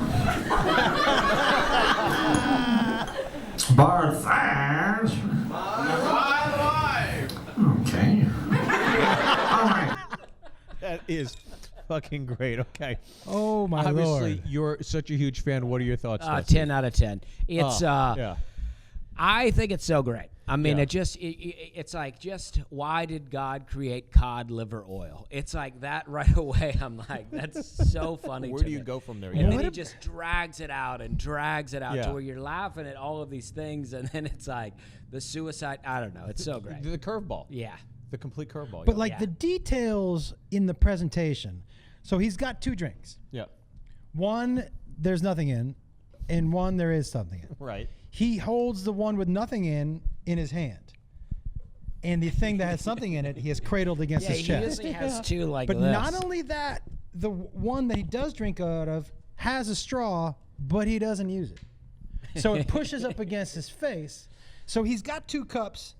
S7: Barthas. Okay. All right.
S1: That is fucking great. Okay.
S2: Oh, my
S1: Obviously,
S2: Lord.
S1: you're such a huge fan. What are your thoughts?
S3: 10 out of 10. It's
S1: yeah.
S3: I think it's so great. I mean,
S1: Yeah.
S3: it's like, just why did God create cod liver oil? It's like that right away. I'm like, that's so funny.
S1: Where
S3: to
S1: do you
S3: me.
S1: go from there?
S3: And
S1: Yeah.
S3: then he just drags it out and drags it out
S1: Yeah.
S3: to where you're laughing at all of these things, and then it's like the suicide. I don't know. It's so great.
S1: The curveball.
S3: Yeah.
S1: The complete curveball.
S2: But
S1: yeah.
S2: like
S3: Yeah.
S2: the details in the presentation. So he's got 2 drinks.
S1: Yeah.
S2: One, there's nothing in, and one, there is something in.
S1: Right.
S2: He holds the one with nothing in his hand. And the thing that has something in it, he has cradled against
S3: Yeah,
S2: his
S3: he
S2: chest.
S3: usually has 2 like
S2: But
S3: this.
S2: not only that, the one that he does drink out of has a straw, but he doesn't use it. So it pushes up against his face. So he's got 2 cups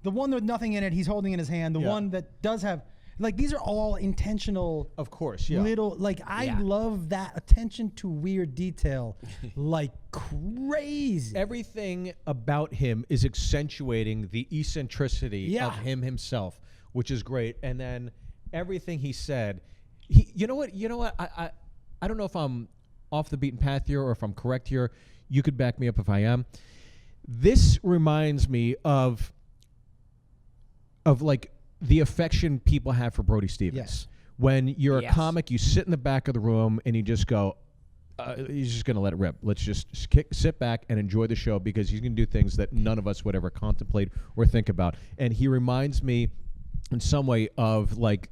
S2: The one with nothing in it, he's holding in his hand. The
S1: Yeah.
S2: one that does have, like, these are all intentional.
S1: Of course, yeah.
S2: Little, like, I love that attention to weird detail, like crazy.
S1: Everything about him is accentuating the eccentricity of him himself, which is great. And then everything he said, you know what? I don't know if I'm off the beaten path here or if I'm correct here. You could back me up if I am. This reminds me of like the affection people have for Brody Stevens.
S2: Yes.
S1: When you're a comic, you sit in the back of the room and you just go, he's just going to let it rip. Let's just sit back and enjoy the show because he's going to do things that none of us would ever contemplate or think about. And he reminds me in some way of like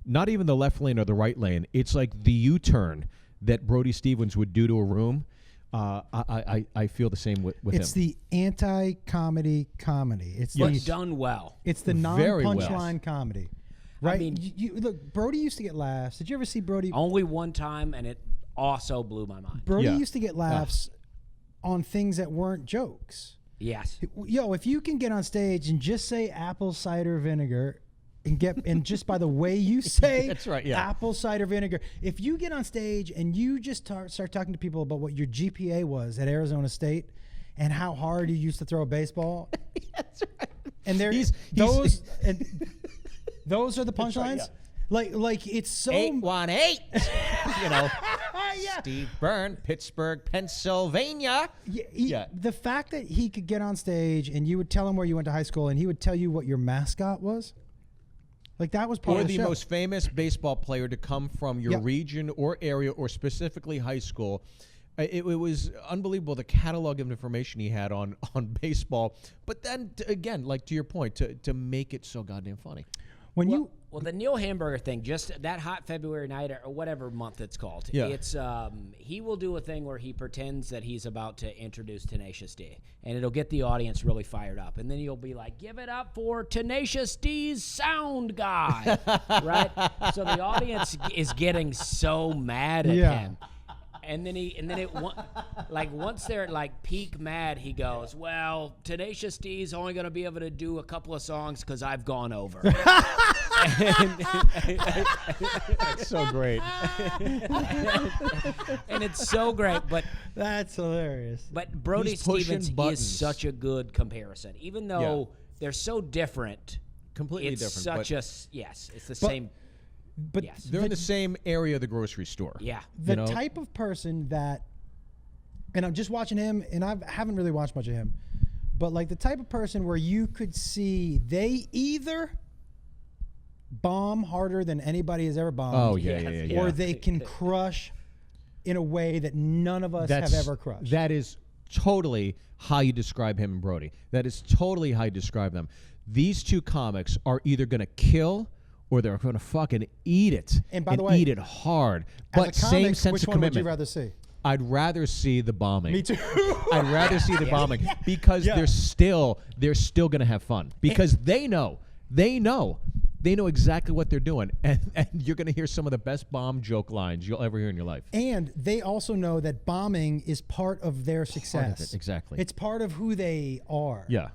S1: not even the left lane or the right lane. It's like the U-turn that Brody Stevens would do to a room. I feel the same with him.
S2: It's the anti-comedy comedy. It's
S3: done well.
S2: It's the non-punchline comedy, right? I mean, look, Brody used to get laughs. Did you ever see Brody?
S3: Only one time, and it also blew my mind.
S2: Brody used to get laughs on things that weren't jokes.
S3: Yes.
S2: Yo, if you can get on stage and just say apple cider vinegar and just by the way you say
S1: that's right, yeah.
S2: apple cider vinegar, if you get on stage and you just start talking to people about what your GPA was at Arizona State and how hard you used to throw a baseball.
S1: That's right.
S2: And those are the punchlines.
S1: Right,
S2: Like it's so
S1: 818. Steve Byrne, Pittsburgh, Pennsylvania.
S2: The fact that he could get on stage and you would tell him where you went to high school and he would tell you what your mascot was. Like that was part
S1: or
S2: of
S1: the
S2: show.
S1: most famous baseball player to come from your region or area or specifically high school. It was unbelievable the catalog of information he had on baseball. But then again, like to your point, to make it so goddamn funny.
S3: Well, the Neil Hamburger thing, just that hot February night or whatever month it's called.
S1: Yeah.
S3: It's he will do a thing where he pretends that he's about to introduce Tenacious D, and it'll get the audience really fired up. And then you'll be like, "Give it up for Tenacious D's sound guy," right? So the audience is getting so mad at him. And then once they're at like peak mad, he goes, "Well, Tenacious D's only going to be able to do a couple of songs because I've gone over."
S1: That's so great.
S3: And it's so great, but
S2: that's hilarious.
S3: But Brody
S1: He's pushing
S3: Stevens
S1: buttons.
S3: is such a good comparison, even though they're so different.
S1: Completely
S3: it's
S1: different.
S3: It's the same.
S2: But
S3: yes.
S1: They're in the same area of the grocery store.
S3: Yeah.
S2: The type of person that, and I'm just watching him, and I haven't really watched much of him, but like the type of person where you could see they either bomb harder than anybody has ever bombed.
S1: Oh, yeah.
S2: Or they can crush in a way that none of us have ever crushed.
S1: That is totally how you describe him and Brody. That is totally how you describe them. These two comics are either going to kill or they're going to fucking eat it.
S2: And by the way,
S1: eat it hard.
S2: As
S1: But
S2: a comic,
S1: same sense
S2: which
S1: of
S2: one
S1: commitment.
S2: would you rather see?
S1: I'd rather see the bombing.
S2: Me too.
S1: I'd rather see the bombing because they're still going to have fun because they know exactly what they're doing, and you're going to hear some of the best bomb joke lines you'll ever hear in your life.
S2: And they also know that bombing is part of their success.
S1: Part of it, exactly.
S2: It's part of who they are.
S1: Yeah.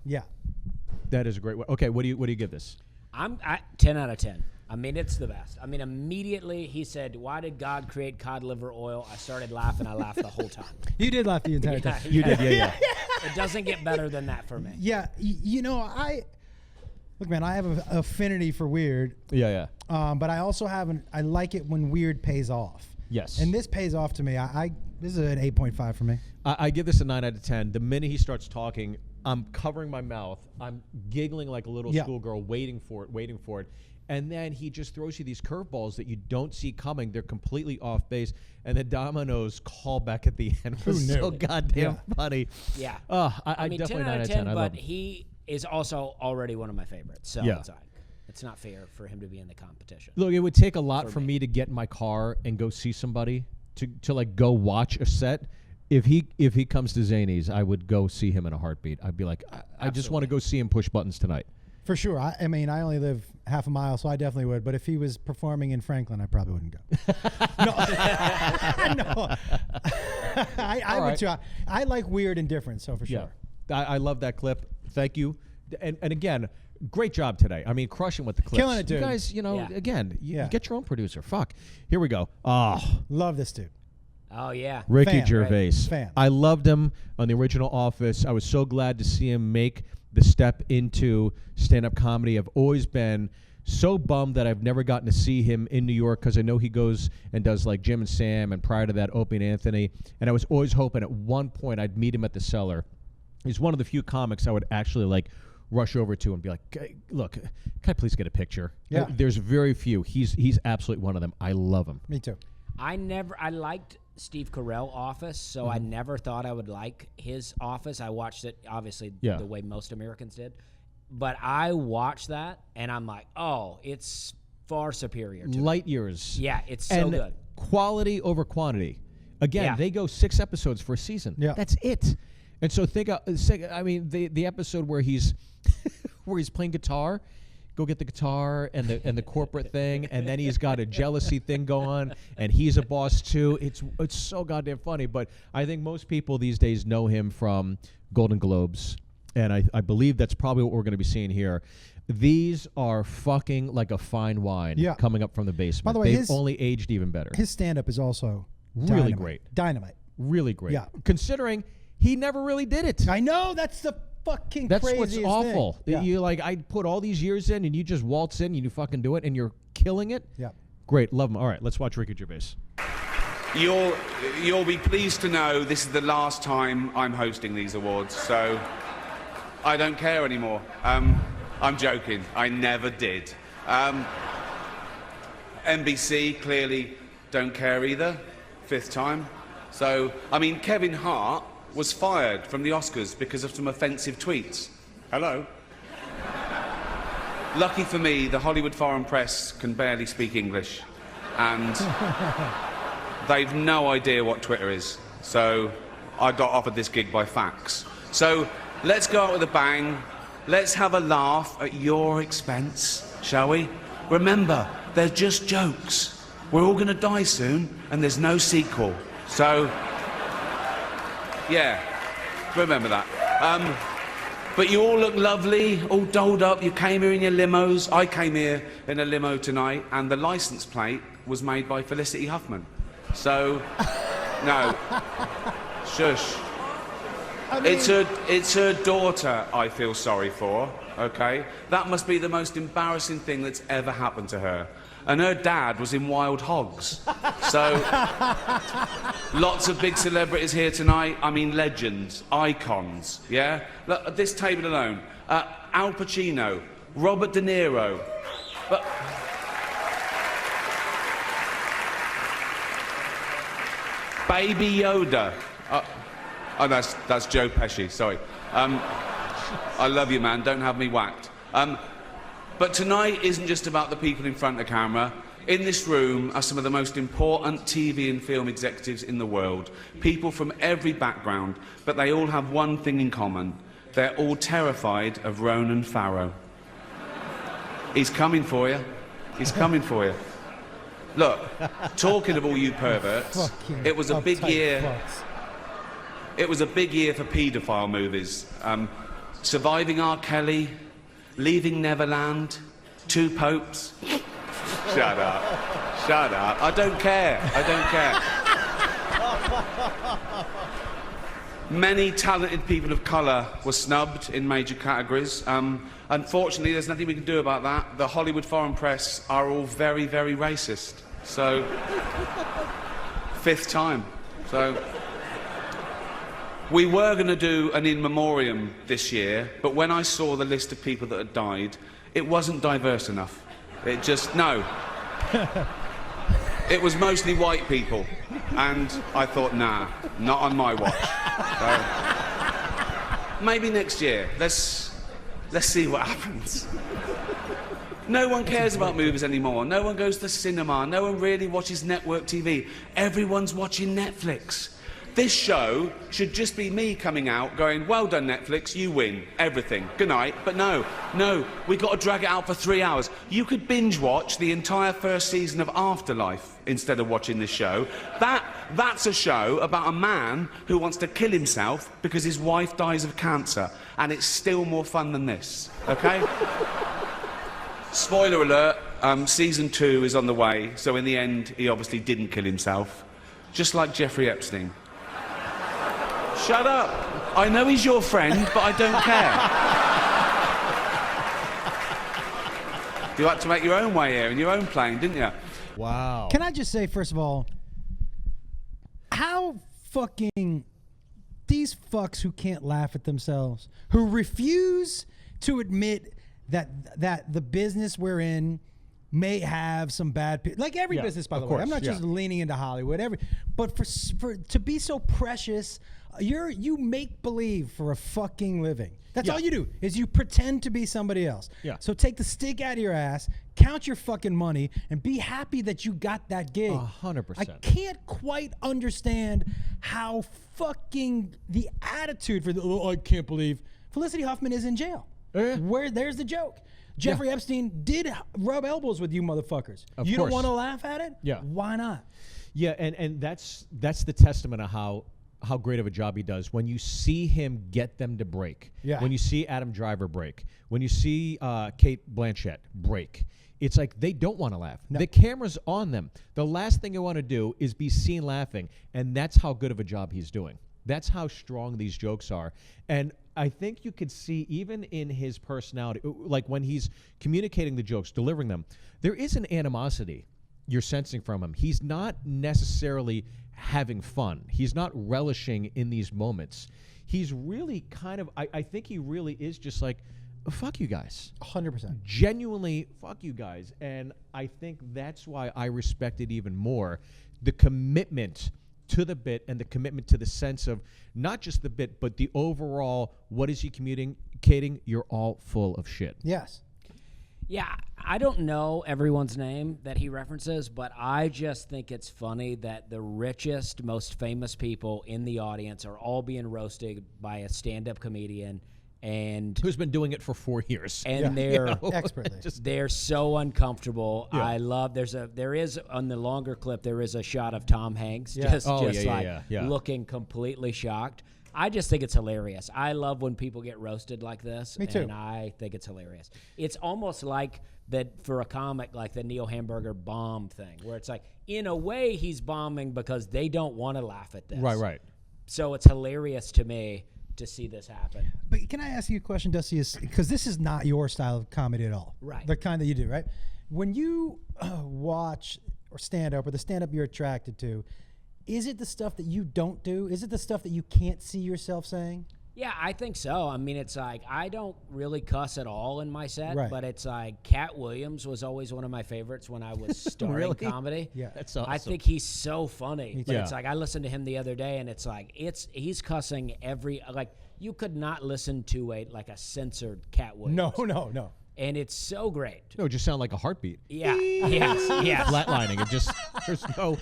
S1: That is a great one. Okay, what do you give this?
S3: I'm 10 out of 10. I mean, it's the best. I mean, immediately he said, "Why did God create cod liver oil?" I started laughing. I laughed the whole time.
S2: You did laugh the entire time.
S1: You did, yeah.
S3: It doesn't get better than that for me.
S2: Yeah, look, man, I have an affinity for weird.
S1: Yeah.
S2: But I also I like it when weird pays off.
S1: Yes.
S2: And this pays off to me. This is an 8.5 for me.
S1: I give this a 9 out of 10. The minute he starts talking, I'm covering my mouth. I'm giggling like a little schoolgirl, waiting for it. And then he just throws you these curveballs that you don't see coming. They're completely off base. And the Domino's call back at the end was so goddamn funny.
S3: Yeah.
S1: I mean,
S3: definitely
S1: 10
S3: 9
S1: out
S3: out
S1: of
S3: of
S1: 10.
S3: 10, but he is also already one of my favorites. So it's not fair for him to be in the competition.
S1: Look, it would take a lot for me to get in my car and go see somebody to like go watch a set. If he comes to Zanies, I would go see him in a heartbeat. I'd be like, I just want to go see him push buttons tonight.
S2: For sure. I mean, I only live half a mile, so I definitely would. But if he was performing in Franklin, I probably wouldn't go. No. I would too. I like weird and different, so for sure.
S1: I love that clip. Thank you. and again, great job today. I mean, crushing with the clips.
S2: Killing it, dude.
S1: You guys, you know,
S3: Yeah.
S1: again, you get your own producer. Fuck. Here we go.
S2: Love this dude.
S3: Oh yeah.
S1: Ricky
S2: Fan,
S1: Gervais.
S2: right? Fan.
S1: I loved him on the original Office. I was so glad to see him make the step into stand-up comedy. I've always been so bummed that I've never gotten to see him in New York because I know he goes and does like Jim and Sam, and prior to that, Opie and Anthony. And I was always hoping at one point I'd meet him at the Cellar. He's one of the few comics I would actually like rush over to and be like, look, can I please get a picture?
S2: Yeah.
S1: There's very few. He's absolutely one of them. I love him.
S2: Me too.
S3: I liked Steve Carell Office, so I never thought I would like his Office. I watched it, obviously, the way most Americans did. But I watched that, and I'm like, oh, it's far superior to
S1: Light years.
S3: Yeah, it's so
S1: and
S3: good.
S1: Quality over quantity. Again, they go 6 episodes for a season.
S2: Yeah.
S1: That's it. And so I mean, the episode where he's where he's playing guitar, go get the guitar and the corporate thing, and then he's got a jealousy thing going, and he's a boss too. It's so goddamn funny. But I think most people these days know him from Golden Globes, and I believe that's probably what we're going to be seeing here. These are fucking like a fine wine coming up from the basement.
S2: By the way,
S1: they've only aged even better.
S2: His stand-up is also
S1: Really
S2: dynamite.
S1: great.
S2: Dynamite.
S1: Really great.
S2: Yeah.
S1: Considering he never really did it.
S2: I know, that's the fucking
S1: That's
S2: craziest
S1: what's awful.
S2: thing. Yeah.
S1: You like, I put all these years in, and you just waltz in, and you fucking do it, and you're killing it.
S2: Yeah.
S1: Great, love him. All right, let's watch Ricky Gervais.
S8: You'll be pleased to know this is the last time I'm hosting these awards, so I don't care anymore. I'm joking. I never did. NBC clearly don't care either. 5th time. So, I mean, Kevin Hart was fired from the Oscars because of some offensive tweets. Hello? Lucky for me, the Hollywood Foreign Press can barely speak English, and they've no idea what Twitter is. So I got offered this gig by fax. So let's go out with a bang. Let's have a laugh at your expense, shall we? Remember, they're just jokes. We're all going to die soon, and there's no sequel. So, yeah, remember that. But you all look lovely, all dolled up. You came here in your limos. I came here in a limo tonight, and the license plate was made by Felicity Huffman. So, no. Shush. I mean, it's her daughter I feel sorry for, okay? That must be the most embarrassing thing that's ever happened to her. And her dad was in Wild Hogs. So, lots of big celebrities here tonight. I mean, legends, icons, yeah? Look, at this table alone, Al Pacino, Robert De Niro. But Baby Yoda. Oh, that's Joe Pesci, sorry. I love you, man, don't have me whacked. But tonight isn't just about the people in front of the camera. In this room are some of the most important TV and film executives in the world. People from every background, but they all have one thing in common. They're all terrified of Ronan Farrow. He's coming for you. He's coming for you. Look, talking of all you perverts, it was a big year.
S2: Fucks.
S8: It was a big year for paedophile movies. Surviving R. Kelly, Leaving Neverland, Two Popes. Shut up. Shut up. I don't care. I don't care. Many talented people of colour were snubbed in major categories. Unfortunately, there's nothing we can do about that. The Hollywood Foreign Press are all very, very racist. So, 5th time. So, we were going to do an in memoriam this year, but when I saw the list of people that had died, it wasn't diverse enough. It just, no. It was mostly white people, and I thought, nah, not on my watch. So, maybe next year. Let's see what happens. No one cares about movies anymore. No one goes to the cinema. No one really watches network TV. Everyone's watching Netflix. This show should just be me coming out going, well done, Netflix, you win everything. Good night. But no, we got to drag it out for 3 hours. You could binge watch the entire first season of Afterlife instead of watching this show. That's a show about a man who wants to kill himself because his wife dies of cancer. And it's still more fun than this, okay? Spoiler alert, season 2 is on the way. So in the end, he obviously didn't kill himself. Just like Jeffrey Epstein. Shut up. I know he's your friend, but I don't care. You had to make your own way here in your own plane, didn't you?
S1: Wow.
S2: Can I just say, first of all, how fucking these fucks who can't laugh at themselves, who refuse to admit that the business we're in may have some bad people, like every business, by the way. I'm not just leaning into Hollywood, but for to be so precious, you make believe for a fucking living. That's all you do, is you pretend to be somebody else.
S1: Yeah.
S2: So take the stick out of your ass, count your fucking money, and be happy that you got that gig.
S1: 100%.
S2: I can't quite understand how fucking the attitude for I can't believe Felicity Huffman is in jail. There's the joke. Jeffrey Epstein did rub elbows with you motherfuckers. You don't want to laugh at it?
S1: Yeah.
S2: Why not?
S1: Yeah, and that's the testament of how great of a job he does. When you see him get them to break, when you see Adam Driver break, when you see Kate Blanchett break, it's like they don't want to laugh. No. The camera's on them. The last thing you want to do is be seen laughing, and that's how good of a job he's doing. That's how strong these jokes are. And I think you could see even in his personality, like when he's communicating the jokes, delivering them, there is an animosity you're sensing from him. He's not necessarily having fun. He's not relishing in these moments. He's really kind of, I think he really is just like, fuck you guys.
S2: 100%.
S1: Genuinely, fuck you guys. And I think that's why I respect it even more. The commitment to the bit and the commitment to the sense of not just the bit, but the overall, what is he communicating? You're all full of shit.
S2: Yes.
S3: Yeah, I don't know everyone's name that he references, but I just think it's funny that the richest, most famous people in the audience are all being roasted by a stand-up comedian, and
S1: who's been doing it for 4 years,
S3: and they're
S2: expertly.
S3: They're so uncomfortable.
S1: Yeah.
S3: I love. There is on the longer clip. There is a shot of Tom Hanks looking completely shocked. I just think it's hilarious. I love when people get roasted like this.
S2: Me too.
S3: And I think it's hilarious. It's almost like that for a comic, like the Neil Hamburger bomb thing, where it's like, in a way, he's bombing because they don't want to laugh at this.
S1: Right.
S3: So it's hilarious to me to see this happen.
S2: But can I ask you a question, Dusty? Because this is not your style of comedy at all.
S3: Right.
S2: The kind that you do, right? When you watch or stand up, or the stand up you're attracted to, is it the stuff that you don't do? Is it the stuff that you can't see yourself saying?
S3: Yeah, I think so. I mean, it's like, I don't really cuss at all in my set,
S2: Right.
S3: but it's like Cat Williams was always one of my favorites when I was starting
S1: Really?
S3: comedy.
S2: Yeah.
S1: That's awesome.
S3: I think he's so funny. But
S1: too.
S3: it's like, I listened to him the other day, and it's like, he's cussing you could not listen to a censored Cat Williams.
S2: No.
S3: And it's so great.
S1: No, it just sound like a heartbeat.
S3: Yeah. yes.
S1: Flatlining. It just, there's no.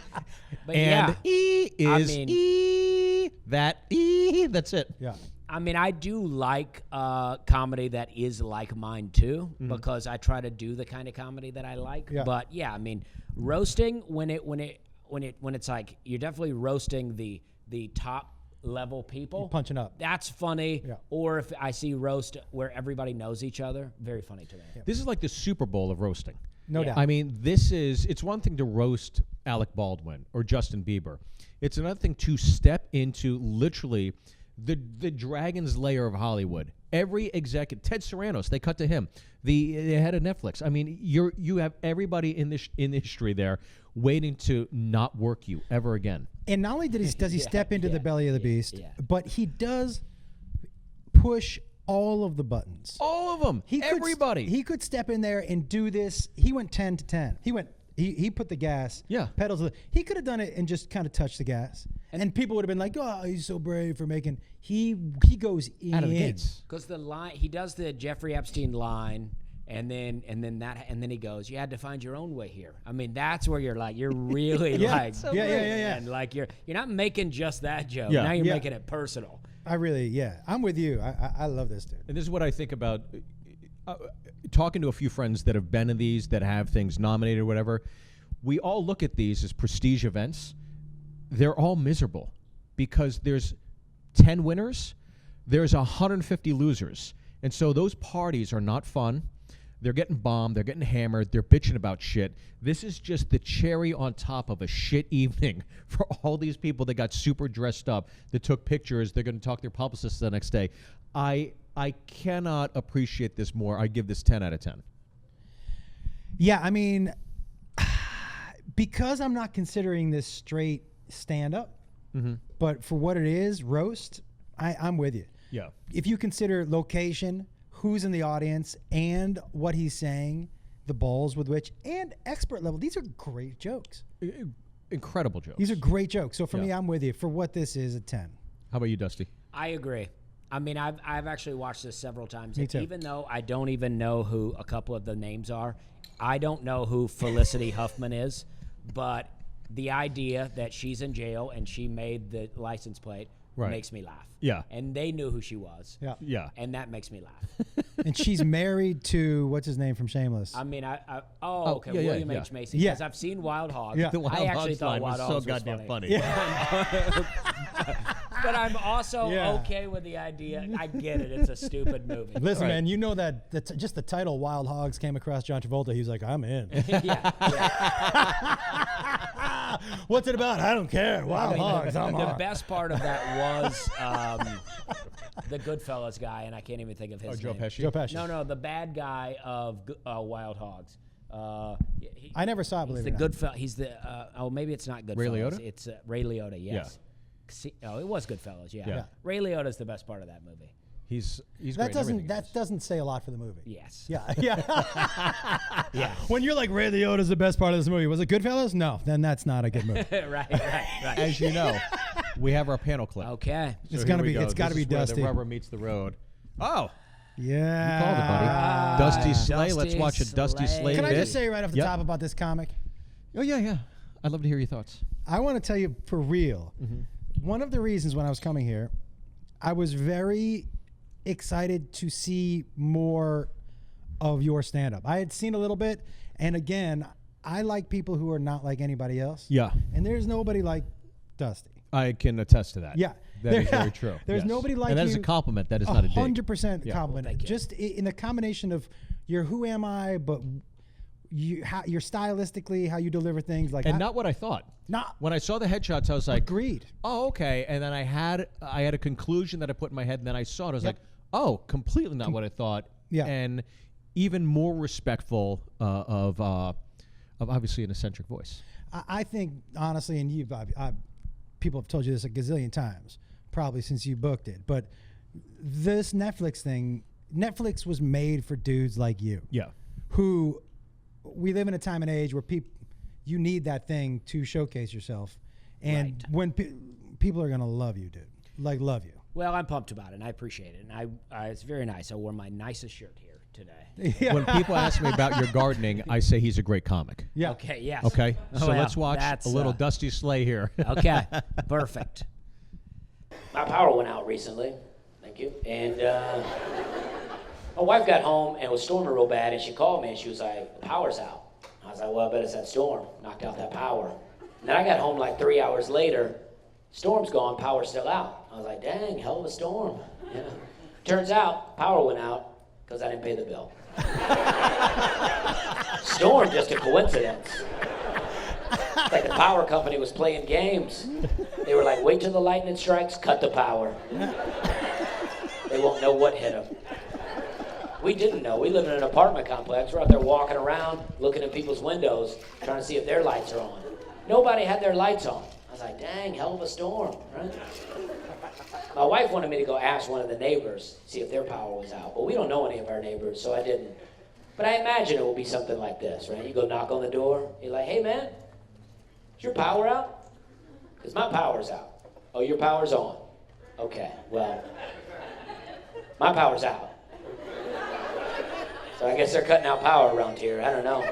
S3: But
S1: and
S3: yeah.
S1: E is
S3: I mean-
S1: E. That E. That's it.
S2: Yeah.
S3: I mean, I do like comedy that is like mine too, because I try to do the kind of comedy that I like.
S2: Yeah.
S3: But yeah, I mean, roasting when it's like you're definitely roasting the top level people,
S2: You're punching up.
S3: That's funny.
S2: Yeah.
S3: Or if I see roast where everybody knows each other, very funny to me. Yeah.
S1: This is like the Super Bowl of roasting.
S2: No doubt.
S1: I mean, it's one thing to roast Alec Baldwin or Justin Bieber. It's another thing to step into literally the dragon's lair of Hollywood. Every executive, Ted Sarandos, they cut to him. The head of Netflix. I mean, you have everybody in the industry there waiting to not work you ever again.
S2: And not only does he step into the belly of the beast,
S3: yeah.
S2: but he does push all of the buttons.
S1: All of them. Everybody.
S2: He could step in there and do this. He went 10 to 10. He put the gas.
S1: Yeah.
S2: Pedals. He could have done it and just kind of touched the gas, and people would have been like, "Oh, he's so brave for making." He goes in
S1: out of the gates.
S3: Because the line, he does the Jeffrey Epstein line, And then he goes, you had to find your own way here. I mean, that's where you're like, you're really
S2: Yeah.
S3: like,
S2: Yeah.
S3: and like you're not making just that joke.
S1: Yeah.
S3: Now you're
S2: Yeah.
S3: making it personal.
S2: I'm with you. I love this dude.
S1: And this is what I think about talking to a few friends that have been in these, that have things nominated or whatever. We all look at these as prestige events. They're all miserable because there's 10 winners, there's 150 losers. And so those parties are not fun. They're getting bombed, they're getting hammered, they're bitching about shit. This is just the cherry on top of a shit evening for all these people that got super dressed up, that took pictures, they're going to talk to their publicists the next day. I cannot appreciate this more. I give this 10 out of 10.
S2: Yeah, I mean, because I'm not considering this straight stand-up, but for what it is, roast, I'm with you.
S1: Yeah.
S2: If you consider location, who's in the audience, and what he's saying, the balls with which, and expert level, these are great jokes.
S1: Incredible jokes.
S2: These are great jokes. So for
S1: Yeah.
S2: me, I'm with you. For what this is, a 10.
S1: How about you, Dusty?
S3: I agree. I mean, I've actually watched this several times.
S2: Me too.
S3: Even though I don't even know who a couple of the names are, I don't know who Felicity Huffman is, but the idea that she's in jail and she made the license plate makes me laugh.
S1: Yeah.
S3: And they knew who she was.
S2: Yeah.
S1: Yeah.
S3: And that makes me laugh.
S2: And she's married to, what's his name from Shameless?
S3: I mean,
S1: yeah,
S3: William
S1: yeah.
S3: H. Macy.
S2: Yeah.
S3: Because I've seen Wild Hogs.
S2: Yeah.
S1: The Wild
S3: I actually
S1: Hogs
S3: thought
S1: line
S3: Wild
S1: was
S3: Hogs
S1: so goddamn funny.
S3: But I'm also
S2: Yeah.
S3: okay with the idea. I get it. It's a stupid movie.
S2: Listen,
S1: Right.
S2: man, you know that just the title Wild Hogs came across John Travolta. He was like, I'm in.
S3: yeah.
S2: What's it about? I don't care. Wild
S3: I mean,
S2: Hogs, I'm
S3: the
S2: on.
S3: best part of that was the Goodfellas guy, and I can't even think of his
S1: Joe
S3: name.
S1: Pesci?
S2: Joe Pesci.
S3: No, the bad guy of Wild Hogs.
S2: I never saw it,
S3: He's
S2: believe
S3: the
S2: it or not.
S3: Goodfellas. He's the maybe it's not Goodfellas.
S1: Ray Liotta?
S3: It's Ray Liotta. Yes. Oh, it was Goodfellas. Yeah.
S1: Yeah.
S3: Ray Liotta's the best part of that movie.
S1: He's
S2: That
S1: great in everything he
S2: doesn't
S1: does.
S2: say a lot for the movie.
S3: Yes.
S2: Yeah.
S3: Yeah.
S2: When you're like Ray Liotta's the best part of this movie, was it Goodfellas? No, then that's not a good movie.
S3: right.
S1: As you know, we have our panel clip.
S3: Okay.
S1: So
S2: It's
S1: here
S2: gotta
S1: we
S2: be-
S1: go.
S2: it's gotta
S1: This
S2: be
S1: is where
S2: Dusty.
S1: The rubber meets the road. Oh,
S2: Yeah.
S1: you called it, buddy. Dusty Slay. Let's
S3: Dusty
S1: watch a Dusty
S3: Slay.
S1: Slay
S2: Can I
S1: bit.
S2: just say right off the
S1: Yep.
S2: top about this comic?
S1: Oh yeah. I'd love to hear your thoughts.
S2: I want to tell you for real. One of the reasons when I was coming here, I was very excited to see more of your stand-up. I had seen a little bit, and again, I like people who are not like anybody else.
S1: Yeah,
S2: And there's nobody like Dusty.
S1: I can attest to that.
S2: Yeah.
S1: That is very true.
S2: There's
S1: Yes.
S2: nobody like
S1: and that is
S2: you.
S1: a compliment. That is not a dig.
S2: 100%
S1: Yeah.
S2: compliment.
S3: Well, thank you.
S2: Just in the combination of your who am I, but you're stylistically how you deliver things, like
S1: And not what I thought.
S2: not
S1: When I saw the headshots, I was like,
S2: agreed.
S1: oh, okay. And then I had a conclusion that I put in my head, and then I saw it. I was
S2: Yep.
S1: like, oh, completely not what I thought.
S2: Yeah.
S1: And even more respectful of obviously an eccentric voice.
S2: I think honestly, and people have told you this a gazillion times, probably since you booked it, but this Netflix thing, Netflix was made for dudes like you.
S1: Yeah.
S2: Who we live in a time and age where you need that thing to showcase yourself, and
S3: Right.
S2: when people are gonna love you, dude, like love you.
S3: Well, I'm pumped about it, and I appreciate it. And it's very nice. I wore my nicest shirt here today.
S2: Yeah.
S1: When people ask me about your gardening, I say he's a great comic.
S2: Yeah.
S3: Okay, yes.
S1: Okay? So
S3: Well,
S1: let's watch
S3: that's,
S1: a little Dusty Slay here.
S3: Okay, perfect. My power went out recently. Thank you. And my wife got home and it was storming real bad, and she called me and she was like, the power's out. I was like, well, I bet it's that storm. Knocked out that power. And then I got home like 3 hours later. Storm's gone, power's still out. I was like, dang, hell of a storm. Yeah. Turns out, power went out because I didn't pay the bill. Storm, just a coincidence. It's like the power company was playing games. They were like, wait till the lightning strikes, cut the power. They won't know what hit them. We didn't know. We live in an apartment complex. We're out there walking around, looking in people's windows, trying to see if their lights are on. Nobody had their lights on. I was like, dang, hell of a storm, right? My wife wanted me to go ask one of the neighbors, see if their power was out. But we don't know any of our neighbors, so I didn't. But I imagine it will be something like this, right? You go knock on the door. You're like, hey, man, is your power out? Because my power's out. Oh, your power's on. Okay, well, my power's out. So I guess they're cutting out power around here. I don't know.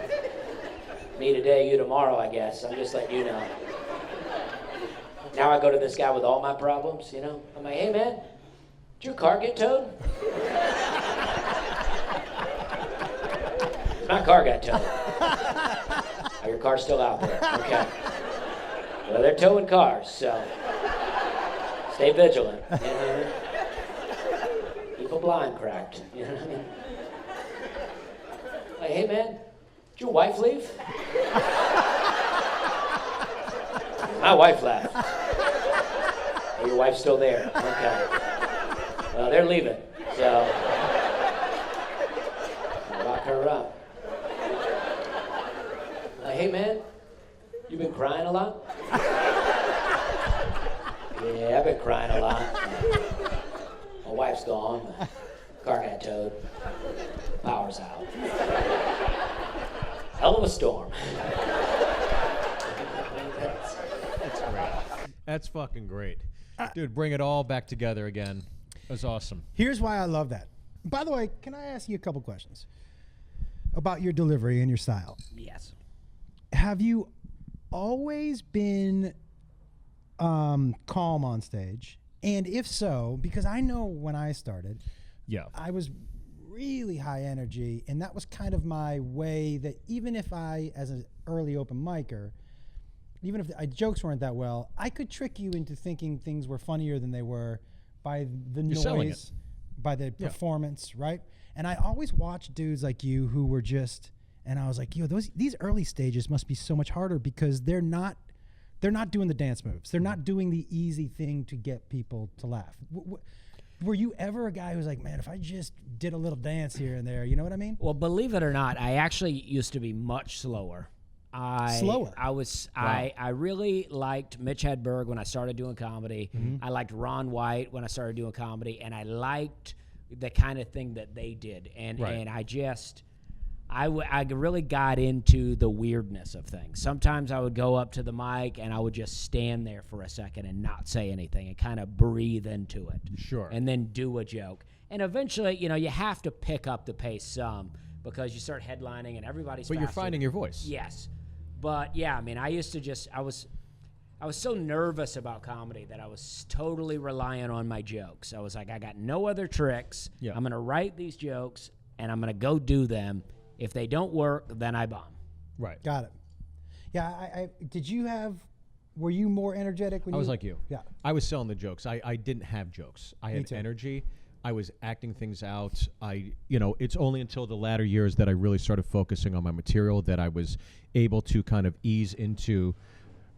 S3: Me today, you tomorrow, I guess. I'm just letting you know. Now I go to this guy with all my problems, you know. I'm like, hey, man, did your car get towed? My car got towed. Oh, your car's still out there. Okay. Well, they're towing cars, so stay vigilant. You know what I mean? Keep a blind cracked. You know what I mean? Like, hey, man, did your wife leave? My wife left. Oh, your wife's still there. Okay. Well, they're leaving, so I'll lock her up. Hey, man, you been crying a lot? Yeah, I've been crying a lot. My wife's gone. My car got towed. Power's out. Hell of a storm.
S1: That's great. That's fucking great. Dude, bring it all back together again. That's awesome.
S2: Here's why I love that. By the way, can I ask you a couple questions about your delivery and your style?
S3: Yes.
S2: Have you always been calm on stage? And if so, because I know when I started, I was really high energy, and that was kind of my way that even if I, as an early open micer, even if the jokes weren't that well, I could trick you into thinking things were funnier than they were by the noise, by the performance, right? And I always watched dudes like you who were just... And I was like, these early stages must be so much harder because they're not doing the dance moves. They're not doing the easy thing to get people to laugh. Were you ever a guy who was like, man, if I just did a little dance here and there, you know what I mean?
S3: Well, believe it or not, I actually used to be much slower.
S2: Slower?
S3: I really liked Mitch Hedberg when I started doing comedy. Mm-hmm. I liked Ron White when I started doing comedy, and I liked the kind of thing that they did. And I really got into the weirdness of things. Sometimes I would go up to the mic and I would just stand there for a second and not say anything and kind of breathe into it.
S1: Sure.
S3: And then do a joke. And eventually, you have to pick up the pace some because you start headlining and everybody's
S1: But
S3: faster.
S1: you're finding your voice.
S3: Yes. But yeah, I mean, I used to just, I was so nervous about comedy that I was totally reliant on my jokes. I was like, I got no other tricks. Yeah. I'm going to write these jokes and I'm going to go do them. If they don't work, then I bomb.
S1: Right.
S2: Got it. Yeah, were you more energetic when
S1: I was like you.
S2: Yeah.
S1: I was selling the jokes. I didn't have jokes. I had energy. I was acting things out. It's only until the latter years that I really started focusing on my material that I was able to kind of ease into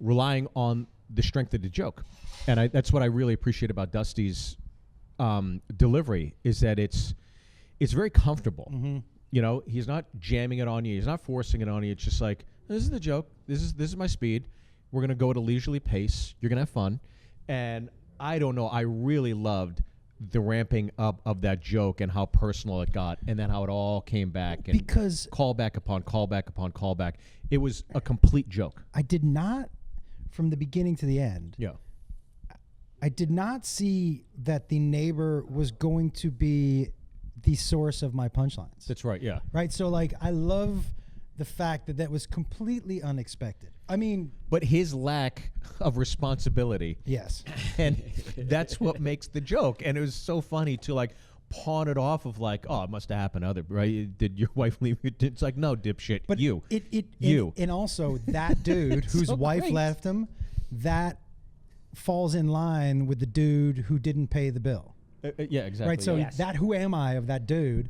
S1: relying on the strength of the joke. And that's what I really appreciate about Dusty's delivery is that it's very comfortable. Mm-hmm. He's not jamming it on you. He's not forcing it on you. It's just like, this is the joke. This is my speed. We're going to go at a leisurely pace. You're going to have fun. And I don't know. I really loved the ramping up of that joke and how personal it got and then how it all came back. And
S2: because
S1: callback upon callback upon callback. It was a complete joke.
S2: I did not, from the beginning to the end.
S1: Yeah.
S2: I did not see that the neighbor was going to be the source of my punchlines.
S1: That's right, yeah.
S2: Right, so like I love the fact that was completely unexpected. I mean,
S1: but his lack of responsibility.
S2: Yes.
S1: And that's what makes the joke. And it was so funny to like pawn it off of like, oh, it must have happened right? Did your wife leave you? It's like, no, dipshit,
S2: but
S1: you.
S2: You. And also that dude whose wife left him, that falls in line with the dude who didn't pay the bill.
S1: Yeah, exactly.
S2: Right, so that who am I of that dude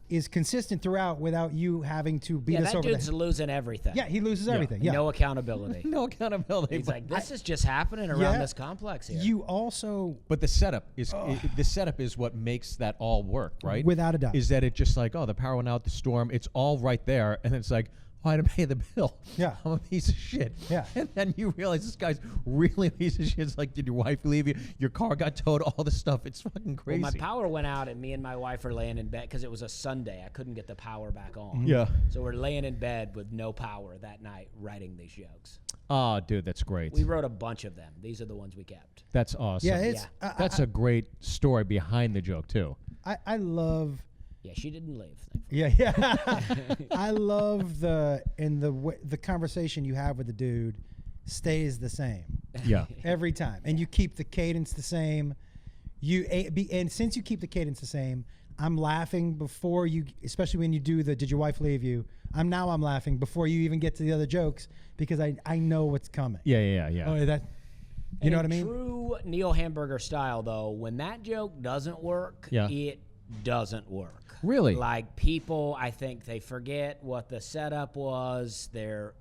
S2: is consistent throughout without you having to beat us over the head.
S3: That dude's losing everything.
S2: Yeah, he loses everything. Yeah.
S3: No accountability.
S1: No accountability.
S3: He's like, this is just happening around this complex here.
S2: You also...
S1: But the setup is what makes that all work, right?
S2: Without a doubt.
S1: Is that it just like, the power went out, the storm, it's all right there, and it's like, I didn't pay the bill.
S2: Yeah.
S1: I'm a piece of shit.
S2: Yeah.
S1: And then you realize this guy's really a piece of shit. It's like, did your wife leave you? Your car got towed, all this stuff. It's fucking crazy.
S3: Well, my power went out, and me and my wife are laying in bed because it was a Sunday. I couldn't get the power back on.
S1: Mm-hmm. Yeah.
S3: So we're laying in bed with no power that night writing these jokes.
S1: Oh, dude, that's great.
S3: We wrote a bunch of them. These are the ones we kept.
S1: That's awesome.
S2: Yeah,
S1: that's a great story behind the joke, too.
S2: I love
S3: Yeah, she didn't leave.
S2: Yeah. I love the conversation you have with the dude stays the same.
S1: Yeah.
S2: Every time. And you keep the cadence the same. And since you keep the cadence the same, I'm laughing before you, especially when you do the "Did your wife leave you?" I'm laughing before you even get to the other jokes because I know what's coming.
S1: Yeah.
S2: Oh, that. You know what I mean?
S3: True Neil Hamburger style, though, when that joke doesn't work, it doesn't work.
S1: Really?
S3: Like, people, I think they forget what the setup was. They're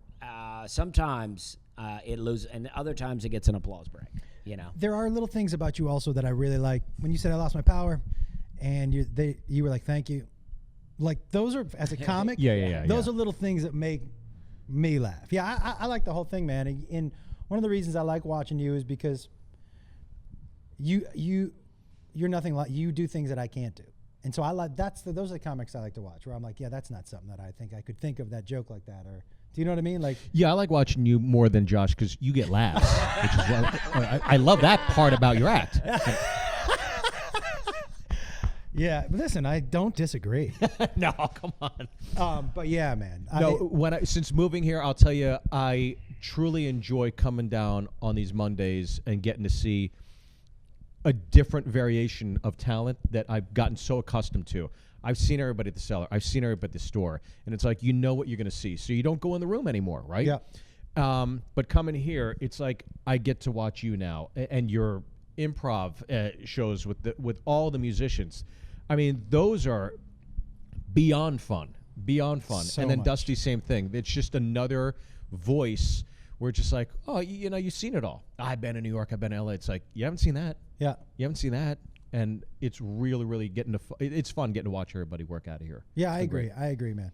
S3: sometimes it loses, and other times it gets an applause break. You know,
S2: there are little things about you also that I really like. When you said I lost my power, and you were like, "Thank you," like those are, as a comic, those are little things that make me laugh. Yeah, I like the whole thing, man. And one of the reasons I like watching you is because you're nothing like, you do things that I can't do. And so I like, those are the comics I like to watch, where I'm like, yeah, that's not something that I think I could think of that joke like that. Or, do you know what I mean? Like,
S1: yeah, I like watching you more than Josh because you get laughs. Which is I love that part about your act.
S2: Yeah, but listen, I don't disagree.
S1: No, come on.
S2: But yeah, man.
S1: Since moving here, I'll tell you, I truly enjoy coming down on these Mondays and getting to see a different variation of talent that I've gotten so accustomed to. I've seen everybody at the cellar. I've seen everybody at the store. And it's like, you know what you're going to see. So you don't go in the room anymore, right?
S2: Yeah.
S1: But coming here, it's like I get to watch you now and your improv shows with all the musicians. I mean, those are beyond fun.
S2: So
S1: and then
S2: much.
S1: Dusty, same thing. It's just another voice where it's just like, oh, you know, you've seen it all. I've been in New York. I've been in LA. It's like, you haven't seen that.
S2: Yeah.
S1: You haven't seen that. And it's really, really getting to it's fun getting to watch everybody work out of here.
S2: Yeah, I agree. I agree, man.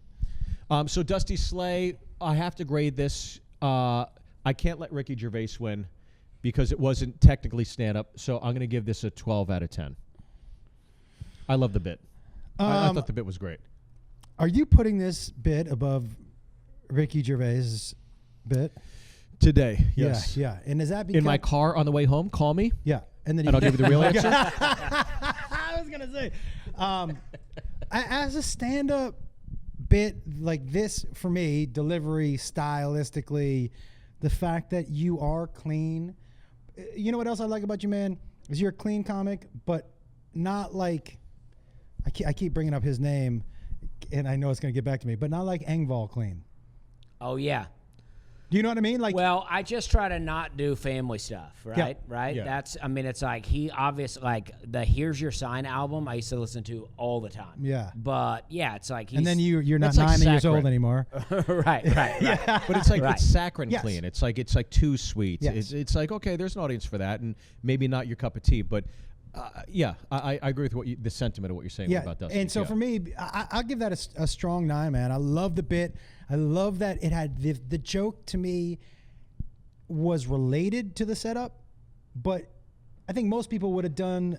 S1: So Dusty Slay, I have to grade this. I can't let Ricky Gervais win because it wasn't technically stand-up. So I'm going to give this a 12 out of 10. I love the bit. I thought the bit was great.
S2: Are you putting this bit above Ricky Gervais' bit?
S1: Today, yes.
S2: Yeah. And is that because...
S1: In my car on the way home, call me.
S2: Yeah. And
S1: I'll give you the real answer.
S2: I was going to say, as a stand-up bit like this, for me, delivery, stylistically, the fact that you are clean. You know what else I like about you, man? Is you're a clean comic, but not like... I keep bringing up his name, and I know it's going to get back to me, but not like Engvall clean.
S3: Oh, yeah.
S2: Do you know what I mean? Like,
S3: well, I just try to not do family stuff, right?
S2: Yeah.
S3: Right?
S1: Yeah.
S3: That's, I mean, it's like he obviously, like the Here's Your Sign album, I used to listen to all the time.
S2: Yeah.
S3: But yeah, it's like he's...
S2: And then you're not
S1: It's like
S2: 9 years
S1: saccharine.
S2: old anymore.
S3: right.
S1: But it's like
S3: Right.
S1: it's saccharine
S2: Yes.
S1: clean. It's like too sweet.
S2: Yes.
S1: It's like, okay, there's an audience for that, and maybe not your cup of tea, but yeah, I agree with the sentiment of what you're saying about Dusty.
S2: And so for me, I'll give that a strong 9, man. I love the bit. I love that it had the joke to me was related to the setup, but I think most people would have done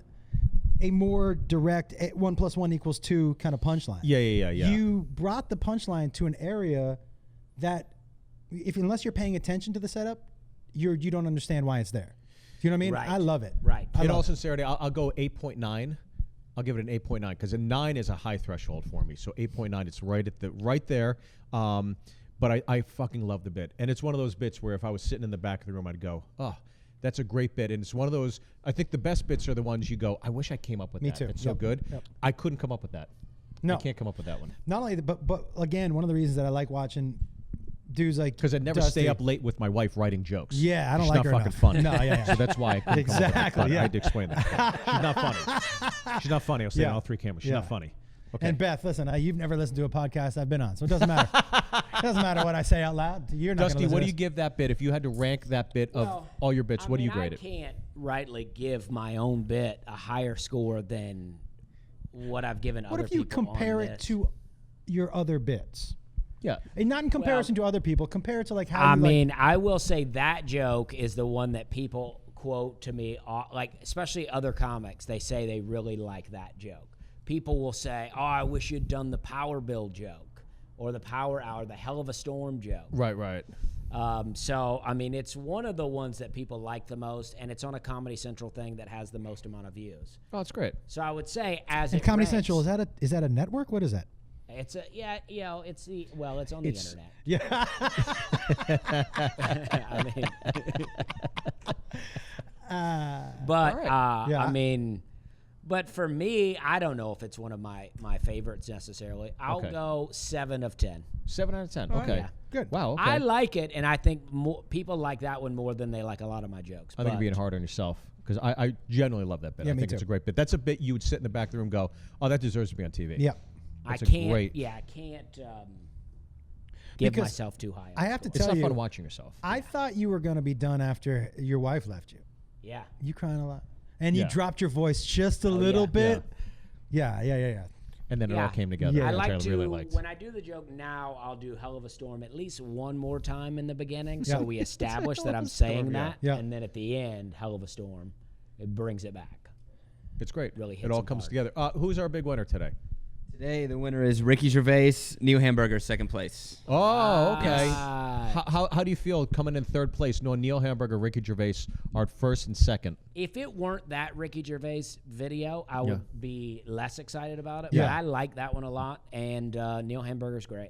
S2: a more direct 1 + 1 = 2 kind of punchline.
S1: Yeah.
S2: You brought the punchline to an area that, unless you're paying attention to the setup, you don't understand why it's there. Do you know what I mean?
S3: Right.
S2: I love it.
S3: Right.
S1: In all sincerity, I'll go 8.9. I'll give it an 8.9 because a 9 is a high threshold for me. So 8.9, it's right there. But I fucking love the bit, and it's one of those bits where if I was sitting in the back of the room, I'd go, oh, that's a great bit. And it's one of those. I think the best bits are the ones you go, I wish I came up with
S2: Me
S1: that.
S2: too.
S1: It's so good.
S2: Yep.
S1: I couldn't come up with that.
S2: No.
S1: I can't come up with that one
S2: Not only, but again, one of the reasons that I like watching dudes like
S1: because I'd never
S2: Dusty.
S1: stay up late with my wife writing jokes.
S2: Yeah, I don't
S1: She's
S2: like
S1: not
S2: her
S1: fucking
S2: enough.
S1: funny.
S2: No, yeah.
S1: So that's why I couldn't come up with
S2: Exactly,
S1: that.
S2: yeah.
S1: I had to explain that. She's not funny. She's not funny. I'll say it on all 3 cameras. She's not funny. Okay.
S2: And Beth, listen, you've never listened to a podcast I've been on, so it doesn't matter. It doesn't matter what I say out loud. You're not
S1: Dusty,
S2: gonna
S1: what do
S2: listen
S1: you give that bit? If you had to rank that bit of all your bits, what do you grade it?
S3: I can't rightly give my own bit a higher score than what I've given
S2: What
S3: other
S2: if you
S3: people
S2: compare
S3: on
S2: it
S3: this.
S2: to your other bits?
S1: Yeah.
S2: And not in comparison to other people. Compare it to like how
S3: I
S2: you
S3: mean, I will say that joke is the one that people quote to me, like especially other comics. They say they really like that joke. People will say, "Oh, I wish you'd done the power bill joke or the power hour, the hell of a storm joke."
S1: Right.
S3: So, I mean, it's one of the ones that people like the most, and it's on a Comedy Central thing that has the most amount of views.
S1: Oh, that's great.
S3: So I would say as
S2: And
S3: it
S2: Comedy
S3: ranks,
S2: Central, is that a network? What is that?
S3: It's a it's on the internet.
S2: Yeah.
S3: I mean,
S1: all right.
S2: Yeah.
S3: I mean, but for me, I don't know if it's one of my favorites necessarily. I'll
S1: Okay.
S3: go 7 of 10.
S1: 7 out of 10.
S2: right.
S1: Okay.
S3: Yeah.
S2: Good.
S1: Wow. Okay.
S3: I like it, and I think people like that one more than they like a lot of my jokes.
S1: I think you're
S3: but-
S1: being hard on yourself because I genuinely love that bit.
S2: Yeah,
S1: I
S2: me
S1: think it's
S2: too.
S1: a great bit. That's a bit you would sit in the back of the room and go, oh, that deserves to be on TV.
S2: Yeah.
S1: That's a
S3: I can't.
S1: great-
S3: Yeah, I can't give
S2: Because
S3: myself too high.
S2: I have to
S1: It's
S2: tell
S1: not
S2: you,
S1: fun watching yourself.
S2: I thought you were going to be done after your wife left you.
S3: Yeah.
S2: You crying a lot. And you
S1: Yeah.
S2: dropped your voice just a little
S3: yeah.
S2: bit. Yeah.
S1: And then it all
S3: Yeah.
S1: came together,
S2: Yeah.
S3: I
S1: which
S3: like
S1: I
S3: to
S1: really liked.
S3: when I do the joke now. I'll do Hell of a Storm at least one more time in the beginning,
S2: Yeah.
S3: so we establish that I'm
S1: Storm,
S3: saying
S1: yeah.
S3: that,
S2: Yeah.
S3: and then at the end, Hell of a Storm, it brings it back.
S1: It's great.
S3: Really hits
S1: it all
S3: them
S1: comes
S3: hard.
S1: together. Who's our big winner today?
S6: Today, the winner is Ricky Gervais, Neil Hamburger, second place.
S1: Oh, okay.
S3: Right.
S1: How do you feel coming in third place, knowing Neil Hamburger, Ricky Gervais are first and second?
S3: If it weren't that Ricky Gervais video, I would be less excited about it.
S2: Yeah.
S3: But I like that one a lot, and Neil Hamburger's great.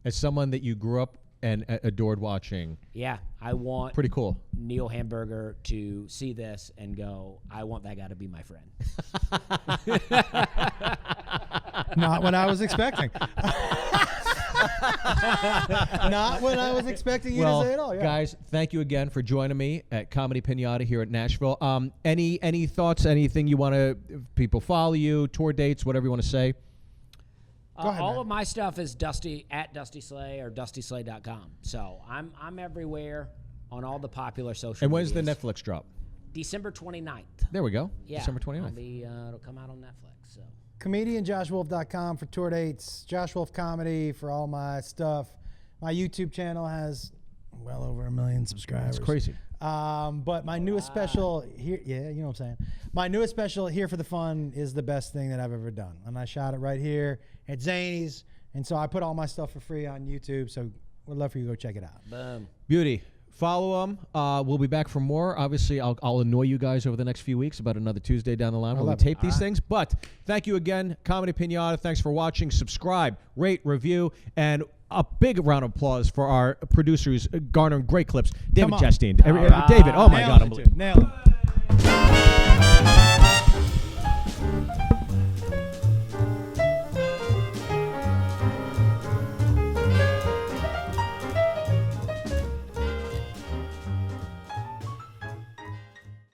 S1: As someone that you grew up and adored watching,
S3: Yeah, I want
S1: pretty cool.
S3: Neil Hamburger to see this and go, I want that guy to be my friend.
S2: Not what I was expecting. Not what I was expecting you to say at all. Yeah.
S1: Guys, thank you again for joining me at Comedy Pinata here at Nashville. Any thoughts? Anything you want to people follow you? Tour dates? Whatever you want to say.
S2: Go ahead,
S3: all
S2: man.
S3: of my stuff is Dusty at Dusty Slay or DustySlay.com. So I'm everywhere on all the popular social.
S1: And when's the
S3: medias.
S1: Netflix drop?
S3: December 29th.
S1: There we go.
S3: Yeah,
S1: December 29th.
S3: it'll come out on Netflix. So
S2: ComedianJoshWolf.com for tour dates. Josh Wolf Comedy for all my stuff. My YouTube channel has well over 1 million subscribers.
S1: It's crazy.
S2: But my newest special here, yeah, you know what I'm saying. My newest special, Here for the Fun, is the best thing that I've ever done. And I shot it right here at Zanies. And so I put all my stuff for free on YouTube. So we'd love for you to go check it out.
S3: boom.
S1: Beauty. Follow them. We'll be back for more. Obviously, I'll annoy you guys over the next few weeks about another Tuesday down the line when we
S2: love it.
S1: tape these things. But thank you again, Comedy Pinata. Thanks for watching. Subscribe, rate, review, and a big round of applause for our producers garnering great clips. David
S2: Come on.
S1: Justine. David, oh my God.
S2: Nailed it, dude. Nailed it.